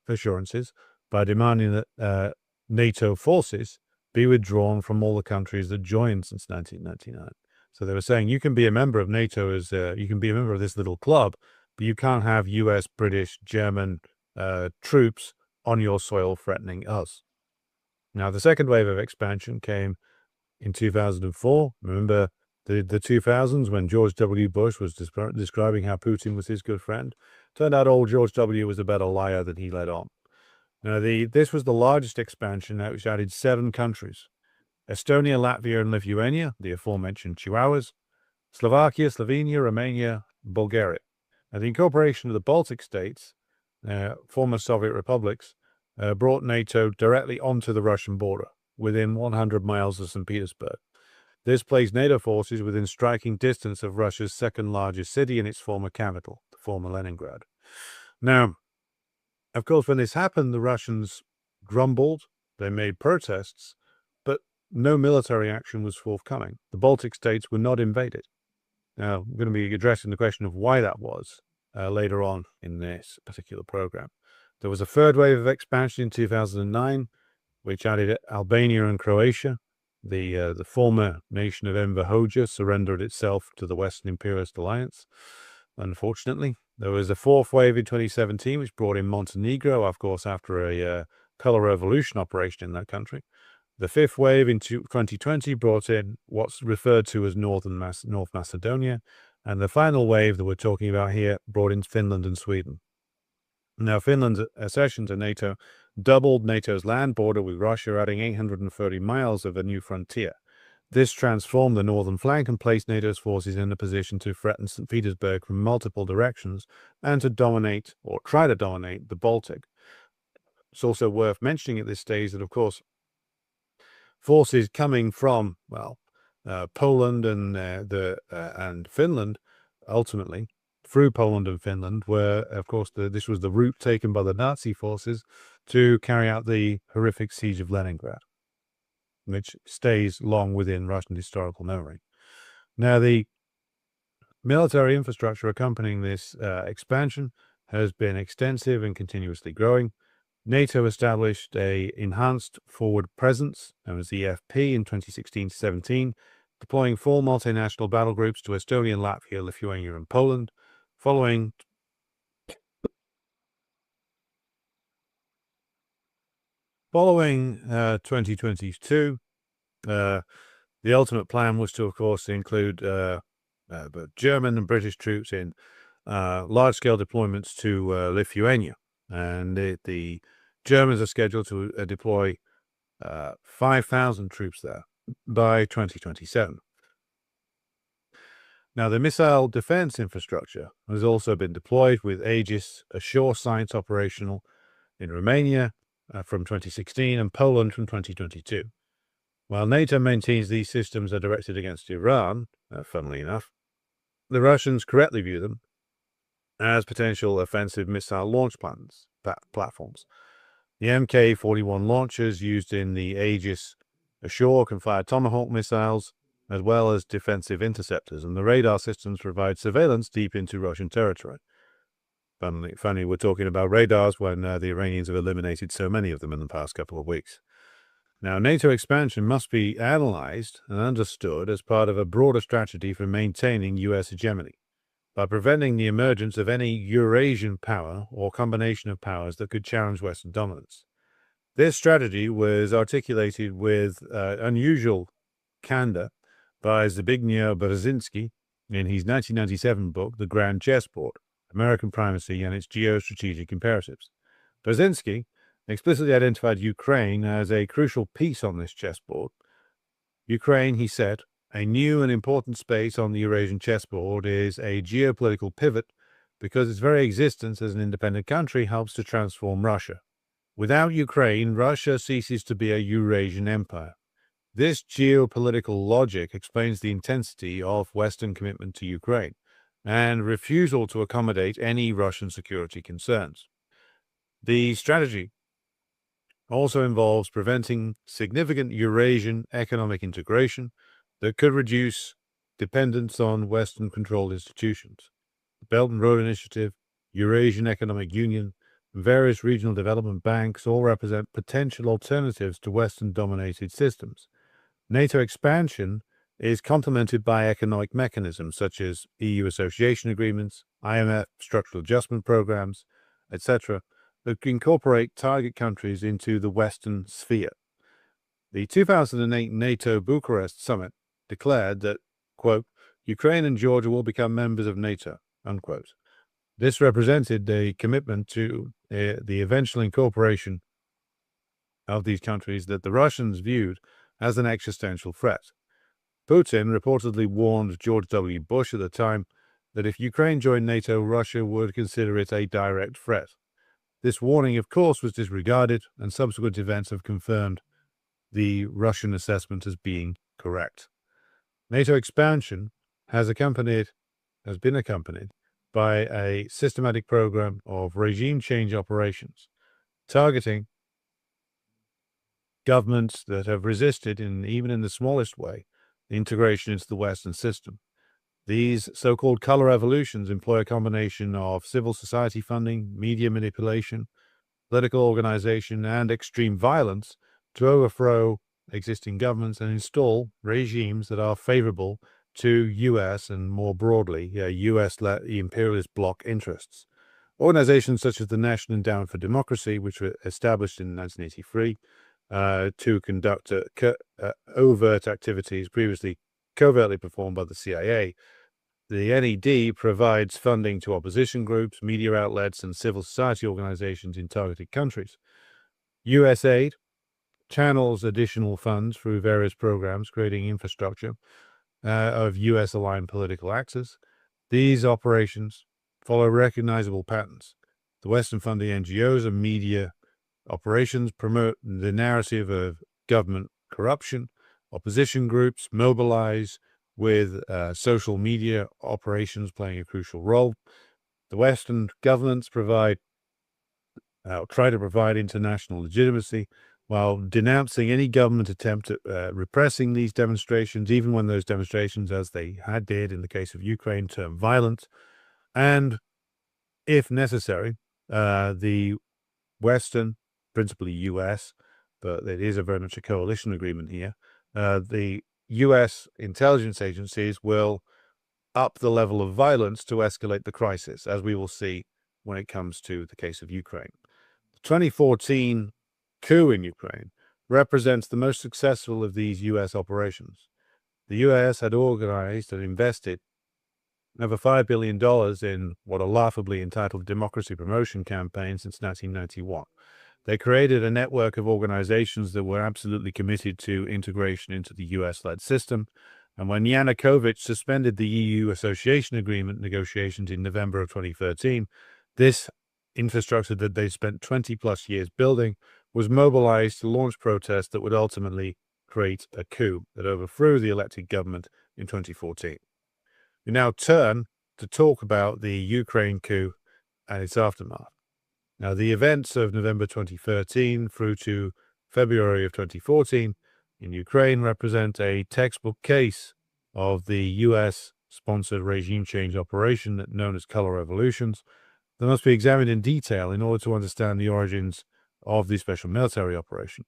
assurances by demanding that NATO forces be withdrawn from all the countries that joined since 1999. So they were saying, you can be a member of NATO, as you can be a member of this little club, but you can't have US, British, German troops on your soil threatening us. Now, the second wave of expansion came in 2004. Remember the 2000s, when George W. Bush was describing how Putin was his good friend? Turned out old George W. was a better liar than he let on. Now, this was the largest expansion, which added 7 countries: Estonia, Latvia, and Lithuania, the aforementioned Chihuahuas, Slovakia, Slovenia, Romania, Bulgaria. Now, the incorporation of the Baltic states, former Soviet republics, brought NATO directly onto the Russian border, within 100 miles of St. Petersburg. This placed NATO forces within striking distance of Russia's second largest city and its former capital, the former Leningrad. Now, of course, when this happened, the Russians grumbled, they made protests, but no military action was forthcoming. The Baltic states were not invaded. Now, I'm going to be addressing the question of why that was later on in this particular program. There was a third wave of expansion in 2009, which added Albania and Croatia. The former nation of Enver Hoxha surrendered itself to the Western Imperialist Alliance, unfortunately. There was a fourth wave in 2017, which brought in Montenegro, of course, after a color revolution operation in that country. The fifth wave in 2020 brought in what's referred to as North Macedonia. And the final wave that we're talking about here brought in Finland and Sweden. Now, Finland's accession to NATO doubled NATO's land border with Russia, adding 830 miles of a new frontier. This transformed the northern flank and placed NATO's forces in a position to threaten St. Petersburg from multiple directions and to dominate, or try to dominate, the Baltic. It's also worth mentioning at this stage that, of course, forces coming from, Poland and Finland, ultimately, through Poland and Finland, where, of course, this was the route taken by the Nazi forces to carry out the horrific siege of Leningrad, which stays long within Russian historical memory. Now, the military infrastructure accompanying this expansion has been extensive and continuously growing. NATO established an enhanced forward presence, known as EFP, in 2016-17, deploying 4 multinational battle groups to Estonia, Latvia, Lithuania, and Poland. Following 2022, the ultimate plan was to, of course, include both German and British troops in large-scale deployments to Lithuania. And the Germans are scheduled to deploy 5,000 troops there by 2027. Now, the missile defense infrastructure has also been deployed, with Aegis, a shore science operational in Romania from 2016 and Poland from 2022. While NATO maintains these systems are directed against Iran, funnily enough, the Russians correctly view them as potential offensive missile launch platforms. The Mk-41 launchers used in the Aegis ashore can fire Tomahawk missiles, as well as defensive interceptors, and the radar systems provide surveillance deep into Russian territory. Funny, we're talking about radars when the Iranians have eliminated so many of them in the past couple of weeks. Now, NATO expansion must be analyzed and understood as part of a broader strategy for maintaining U.S. hegemony. by preventing the emergence of any Eurasian power or combination of powers that could challenge Western dominance. This strategy was articulated with unusual candor by Zbigniew Brzezinski in his 1997 book, The Grand Chessboard, American Primacy and Its Geostrategic Imperatives. Brzezinski explicitly identified Ukraine as a crucial piece on this chessboard. Ukraine, he said, a new and important space on the Eurasian chessboard, is a geopolitical pivot because its very existence as an independent country helps to transform Russia. Without Ukraine, Russia ceases to be a Eurasian empire. This geopolitical logic explains the intensity of Western commitment to Ukraine and refusal to accommodate any Russian security concerns. The strategy also involves preventing significant Eurasian economic integration that could reduce dependence on Western-controlled institutions. The Belt and Road Initiative, Eurasian Economic Union, and various regional development banks all represent potential alternatives to Western-dominated systems. NATO expansion is complemented by economic mechanisms such as EU association agreements, IMF structural adjustment programs, etc., that incorporate target countries into the Western sphere. The 2008 NATO Bucharest summit declared that, quote, Ukraine and Georgia will become members of NATO, unquote. This represented a commitment to the eventual incorporation of these countries that the Russians viewed as an existential threat. Putin reportedly warned George W. Bush at the time that if Ukraine joined NATO, Russia would consider it a direct threat. This warning, of course, was disregarded, and subsequent events have confirmed the Russian assessment as being correct. NATO expansion has been accompanied by a systematic program of regime change operations, targeting governments that have resisted, even in the smallest way, the integration into the Western system. These so-called color revolutions employ a combination of civil society funding, media manipulation, political organization, and extreme violence to overthrow existing governments and install regimes that are favorable to U.S. and more broadly, U.S.-led imperialist bloc interests. Organizations such as the National Endowment for Democracy, which were established in 1983 to conduct overt activities previously covertly performed by the CIA. The NED provides funding to opposition groups, media outlets, and civil society organizations in targeted countries. USAID channels additional funds through various programs, creating infrastructure of U.S.-aligned political axis. These operations follow recognizable patterns. The Western-funded NGOs and media operations promote the narrative of government corruption. Opposition groups mobilize with social media operations playing a crucial role. The Western governments try to provide international legitimacy while denouncing any government attempt at repressing these demonstrations, even when those demonstrations, as they did in the case of Ukraine, turn violent. And if necessary, the Western, principally U.S., but it is very much a coalition agreement here, the U.S. intelligence agencies will up the level of violence to escalate the crisis, as we will see when it comes to the case of Ukraine. The 2014 coup in Ukraine represents the most successful of these U.S. operations. The U.S. had organized and invested over $5 billion in what are laughably entitled democracy promotion campaigns since 1991. They created a network of organizations that were absolutely committed to integration into the U.S.-led system. And when Yanukovych suspended the EU association agreement negotiations in November of 2013, this infrastructure that they spent 20-plus years building was mobilized to launch protests that would ultimately create a coup that overthrew the elected government in 2014. We now turn to talk about the Ukraine coup and its aftermath. Now, the events of November 2013 through to February of 2014 in Ukraine represent a textbook case of the U.S.-sponsored regime change operation known as color revolutions that must be examined in detail in order to understand the origins of the special military operation.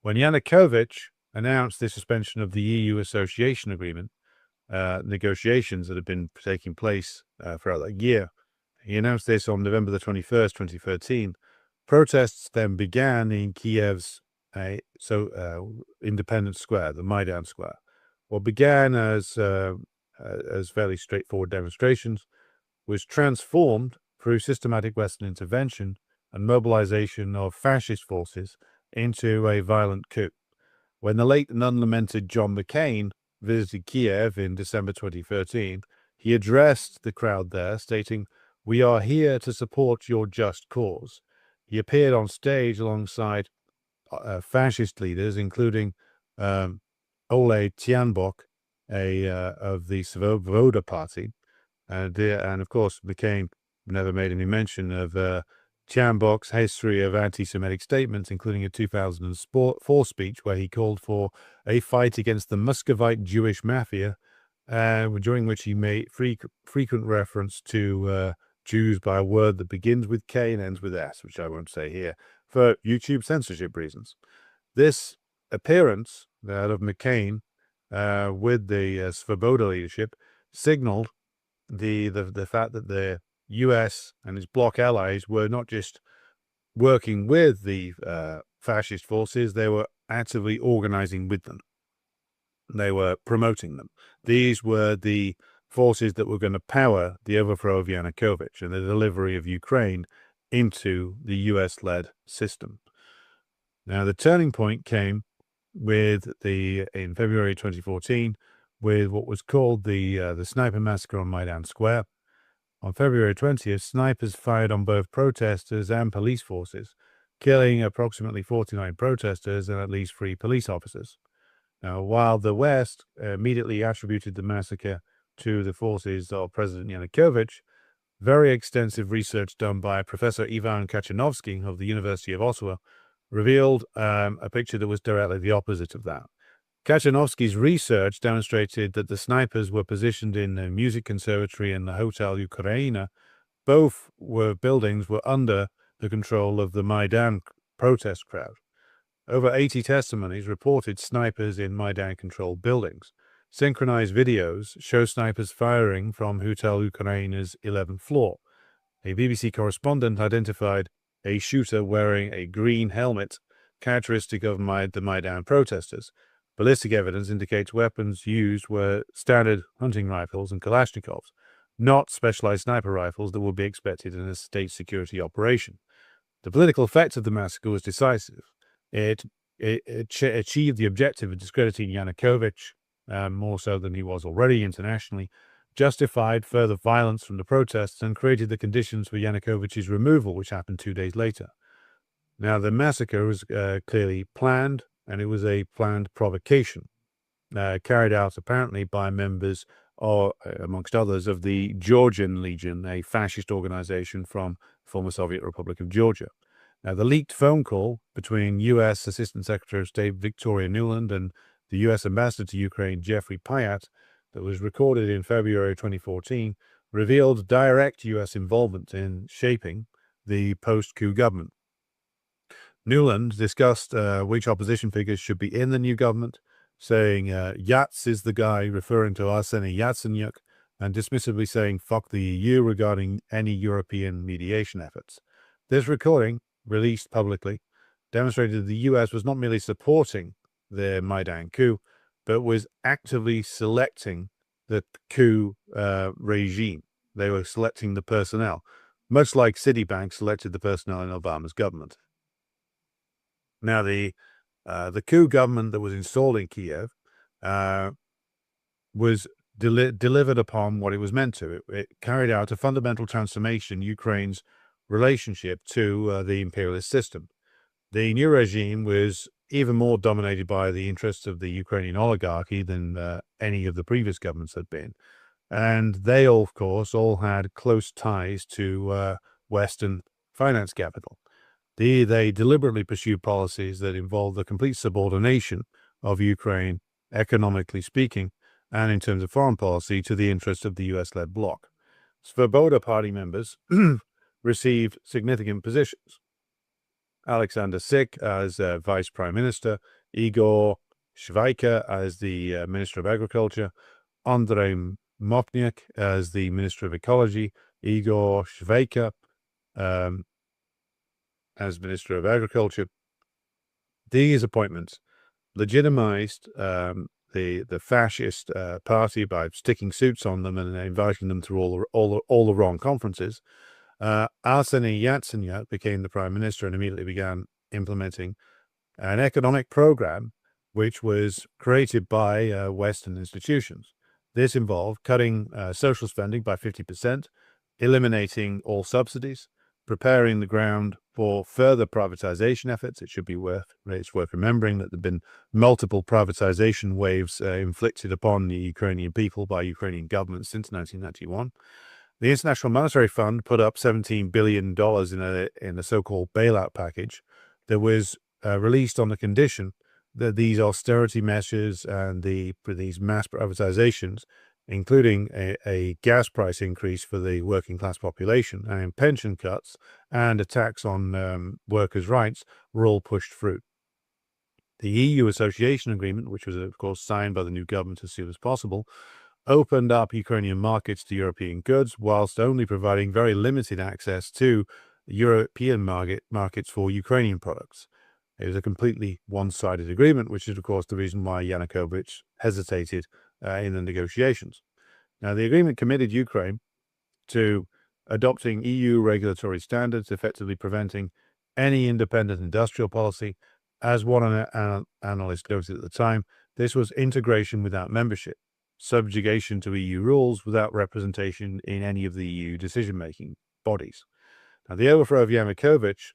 When Yanukovych announced the suspension of the EU association agreement, negotiations that had been taking place throughout that year. He announced this on November the 21st, 2013. Protests then began in Kiev's Independence Square, the Maidan Square. What began as fairly straightforward demonstrations was transformed through systematic Western intervention and mobilization of fascist forces into a violent coup. When the late and unlamented John McCain visited Kiev in December 2013, he addressed the crowd there, stating, "We are here to support your just cause." He appeared on stage alongside fascist leaders, including Ole Tianbok, of the Svoboda Party, and of course McCain never made any mention of Tianbok's history of anti-Semitic statements, including a 2004 speech where he called for a fight against the Muscovite Jewish mafia, during which he made frequent reference to Jews by a word that begins with K and ends with S, which I won't say here, for YouTube censorship reasons. This appearance of McCain with the Svoboda leadership signaled the fact that the U.S. and its bloc allies were not just working with the fascist forces, they were actively organizing with them. They were promoting them. These were the forces that were going to power the overthrow of Yanukovych and the delivery of Ukraine into the U.S.-led system. Now, the turning point came in February 2014 with what was called the sniper massacre on Maidan Square. On February 20th, snipers fired on both protesters and police forces, killing approximately 49 protesters and at least 3 police officers. Now, while the West immediately attributed the massacre to the forces of President Yanukovych, very extensive research done by Professor Ivan Kachanovsky of the University of Ottawa revealed a picture that was directly the opposite of that. Kachanovsky's research demonstrated that the snipers were positioned in the Music Conservatory and the Hotel Ukraina. Both buildings were under the control of the Maidan protest crowd. Over 80 testimonies reported snipers in Maidan-controlled buildings. Synchronized videos show snipers firing from Hotel Ukraina's 11th floor. A BBC correspondent identified a shooter wearing a green helmet, characteristic of the Maidan protesters. Ballistic evidence indicates weapons used were standard hunting rifles and Kalashnikovs, not specialized sniper rifles that would be expected in a state security operation. The political effect of the massacre was decisive. It achieved the objective of discrediting Yanukovych, more so than he was already internationally, justified further violence from the protests, and created the conditions for Yanukovych's removal, which happened 2 days later. Now, the massacre was clearly planned, and it was a planned provocation carried out apparently by members, or amongst others, of the Georgian Legion, a fascist organization from the former Soviet Republic of Georgia. Now, the leaked phone call between U.S. Assistant Secretary of State Victoria Nuland and the U.S. Ambassador to Ukraine, Jeffrey Pyatt, that was recorded in February 2014, revealed direct U.S. involvement in shaping the post-coup government. Nuland discussed which opposition figures should be in the new government, saying Yats is the guy, referring to Arseny Yatsenyuk, and dismissively saying fuck the EU regarding any European mediation efforts. This recording, released publicly, demonstrated that the US was not merely supporting the Maidan coup, but was actively selecting the coup regime. They were selecting the personnel, much like Citibank selected the personnel in Obama's government. Now, the coup government that was installed in Kiev was delivered upon what it was meant to. It carried out a fundamental transformation in Ukraine's relationship to the imperialist system. The new regime was even more dominated by the interests of the Ukrainian oligarchy than any of the previous governments had been. And they, of course, all had close ties to Western finance capital. They deliberately pursued policies that involved the complete subordination of Ukraine, economically speaking, and in terms of foreign policy, to the interests of the US-led bloc. Svoboda party members received significant positions. Alexander Sik as Vice Prime Minister, Igor Shvaika as the Minister of Agriculture, Andrei Mokniak as the Minister of Ecology, Igor Shveka as Minister of Agriculture. These appointments legitimized the fascist party by sticking suits on them and inviting them through all the wrong conferences. Arseny Yatsenyuk became the prime minister and immediately began implementing an economic program which was created by Western institutions. This involved cutting social spending by 50%, eliminating all subsidies, preparing the ground for further privatization efforts. It's worth remembering that there have been multiple privatization waves inflicted upon the Ukrainian people by Ukrainian governments since 1991. The International Monetary Fund put up $17 billion in a so-called bailout package that was released on the condition that these austerity measures and these mass privatizations, including a gas price increase for the working class population and pension cuts and attacks on workers' rights, were all pushed through. The EU Association Agreement, which was, of course, signed by the new government as soon as possible, opened up Ukrainian markets to European goods, whilst only providing very limited access to European markets for Ukrainian products. It was a completely one-sided agreement, which is, of course, the reason why Yanukovych hesitated in the negotiations. Now, the agreement committed Ukraine to adopting EU regulatory standards, effectively preventing any independent industrial policy. As one analyst noted at the time, this was integration without membership, subjugation to EU rules without representation in any of the EU decision-making bodies. Now, the overthrow of Yanukovych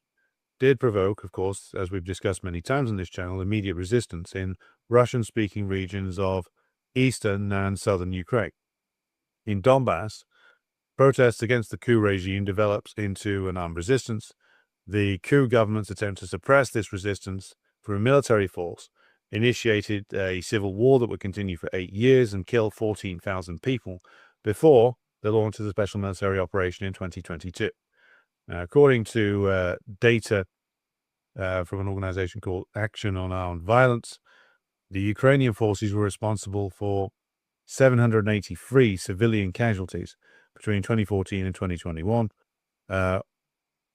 did provoke, of course, as we've discussed many times on this channel, immediate resistance in Russian-speaking regions of eastern and southern Ukraine. In Donbass, protests against the coup regime developed into an armed resistance. The coup government's attempt to suppress this resistance through military force initiated a civil war that would continue for 8 years and kill 14,000 people before the launch of the special military operation in 2022. Now, according to data from an organization called Action on Armed Violence, the Ukrainian forces were responsible for 783 civilian casualties between 2014 and 2021,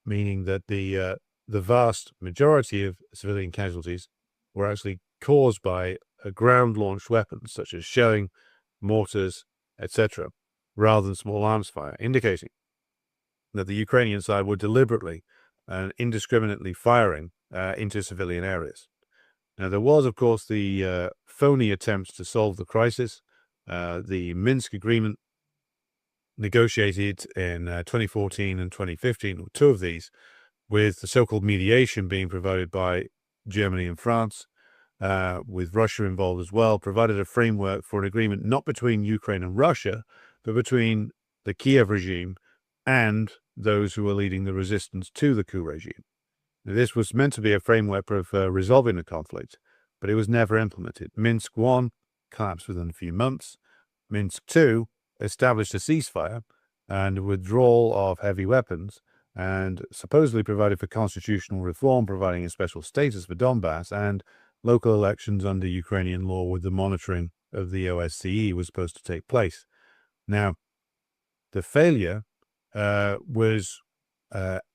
meaning that the vast majority of civilian casualties were actually caused by ground-launched weapons such as shelling, mortars, etc., rather than small arms fire, indicating that the Ukrainian side were deliberately and indiscriminately firing into civilian areas. Now, there was, of course, the phony attempts to solve the crisis. The Minsk Agreement, negotiated in 2014 and 2015, or two of these, with the so-called mediation being provided by Germany and France, with Russia involved as well, provided a framework for an agreement not between Ukraine and Russia, but between the Kiev regime and those who were leading the resistance to the coup regime. Now, this was meant to be a framework of resolving the conflict, but it was never implemented. Minsk I collapsed within a few months. Minsk II established a ceasefire and a withdrawal of heavy weapons, and supposedly provided for constitutional reform, providing a special status for Donbass, and local elections under Ukrainian law with the monitoring of the OSCE was supposed to take place. Now, the failure was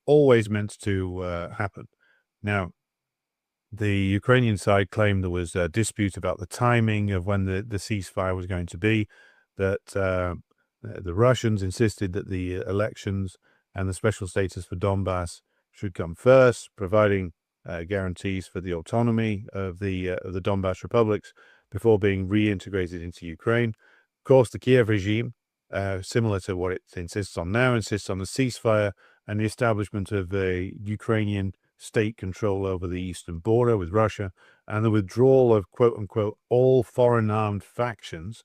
always meant to happen. Now, the Ukrainian side claimed there was a dispute about the timing of when the ceasefire was going to be, that the Russians insisted that the elections and the special status for Donbass should come first, providing guarantees for the autonomy of the Donbass republics before being reintegrated into Ukraine. Of course, the Kiev regime, similar to what it insists on now, insists on the ceasefire and the establishment of a Ukrainian state control over the eastern border with Russia, and the withdrawal of quote-unquote all foreign armed factions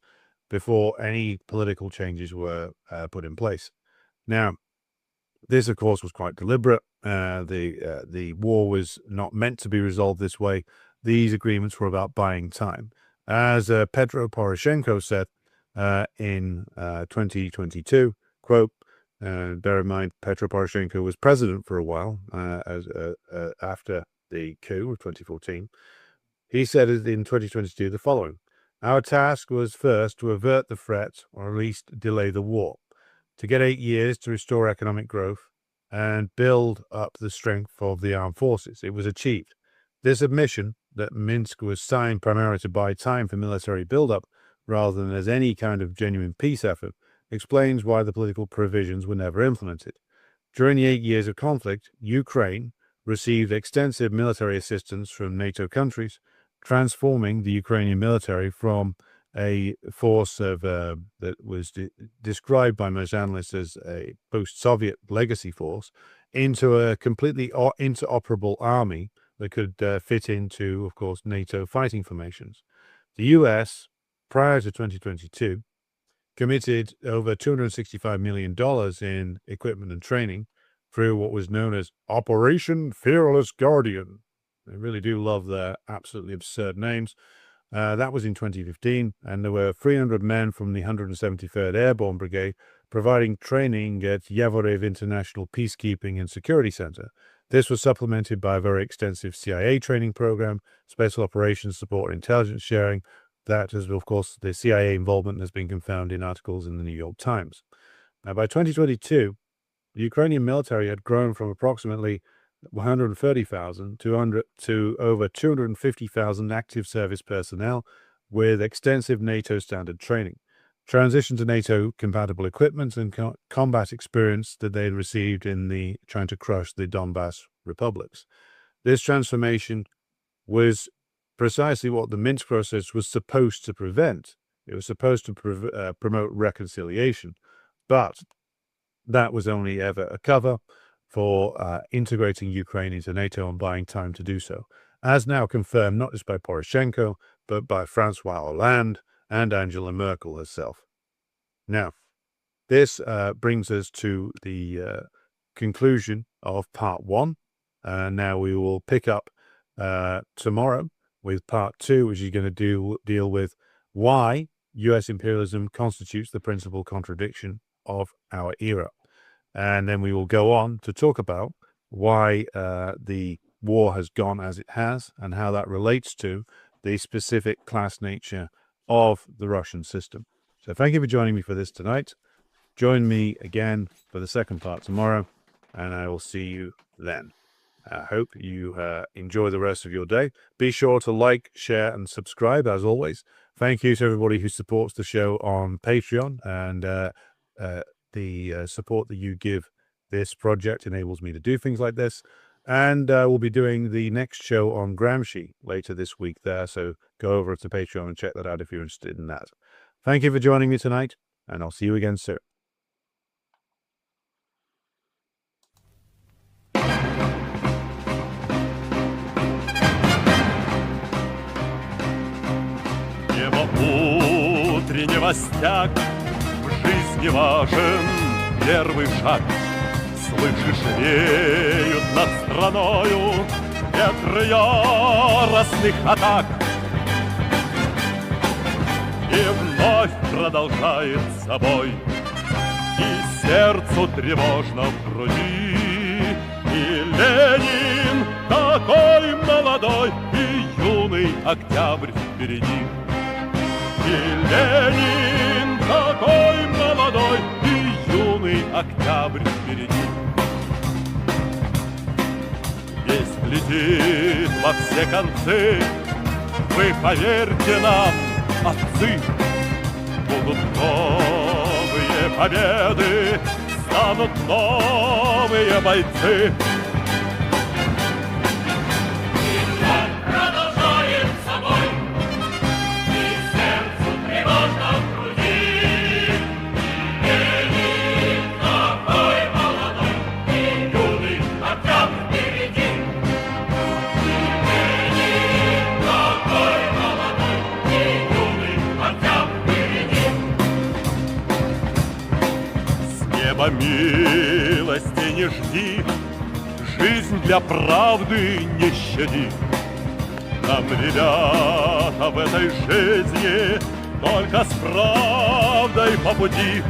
before any political changes were put in place. Now, this, of course, was quite deliberate. The war was not meant to be resolved this way. These agreements were about buying time. As Petro Poroshenko said in 2022, quote, bear in mind, Petro Poroshenko was president for a while after the coup of 2014. He said in 2022 the following: Our task was first to avert the threat, or at least delay the war, to get 8 years to restore economic growth and build up the strength of the armed forces. It was achieved. This admission that Minsk was signed primarily to buy time for military buildup rather than as any kind of genuine peace effort explains why the political provisions were never implemented. During the 8 years of conflict, Ukraine received extensive military assistance from NATO countries, transforming the Ukrainian military from a force of that was described by most analysts as a post-Soviet legacy force into a completely interoperable army that could fit into, of course, NATO fighting formations. The US, prior to 2022, committed over $265 million in equipment and training through what was known as Operation Fearless Guardian. I really do love their absolutely absurd names. That was in 2015, and there were 300 men from the 173rd Airborne Brigade providing training at Yavoriv International Peacekeeping and Security Center. This was supplemented by a very extensive CIA training program, special operations support, and intelligence sharing. That is, of course, the CIA involvement has been confirmed in articles in the New York Times. Now, by 2022, the Ukrainian military had grown from approximately 130,000 to over 250,000 active service personnel with extensive NATO standard training, transition to NATO compatible equipment, and combat experience that they had received in trying to crush the Donbass republics. This transformation was precisely what the Minsk process was supposed to prevent. It was supposed to promote reconciliation, but that was only ever a cover for integrating Ukraine into NATO and buying time to do so, as now confirmed not just by Poroshenko, but by Francois Hollande and Angela Merkel herself. Now, this brings us to the conclusion of part one. Now we will pick up tomorrow with part two, which is going to deal with why US imperialism constitutes the principal contradiction of our era. And then we will go on to talk about why the war has gone as it has and how that relates to the specific class nature of the Russian system. So thank you for joining me for this tonight. Join me again for the second part tomorrow, and I will see you then. I hope you enjoy the rest of your day. Be sure to like, share, and subscribe, as always. Thank you to everybody who supports the show on Patreon, and the support that you give this project enables me to do things like this. And we'll be doing the next show on Gramsci later this week there, so go over to Patreon and check that out if you're interested in that. Thank you for joining me tonight, and I'll see you again soon. Утреннего стяг в жизни важен первый шаг. Слышишь, веют над страною ветры яростных атак. И вновь продолжает собой, и сердцу тревожно в груди. И Ленин такой молодой, и юный октябрь впереди. И Ленин такой молодой, и юный октябрь впереди. Весть летит во все концы, вы поверьте нам, отцы. Будут новые победы, станут новые бойцы. Милости не жди, жизнь для правды не щади. Нам, ребята, в этой жизни только с правдой по пути.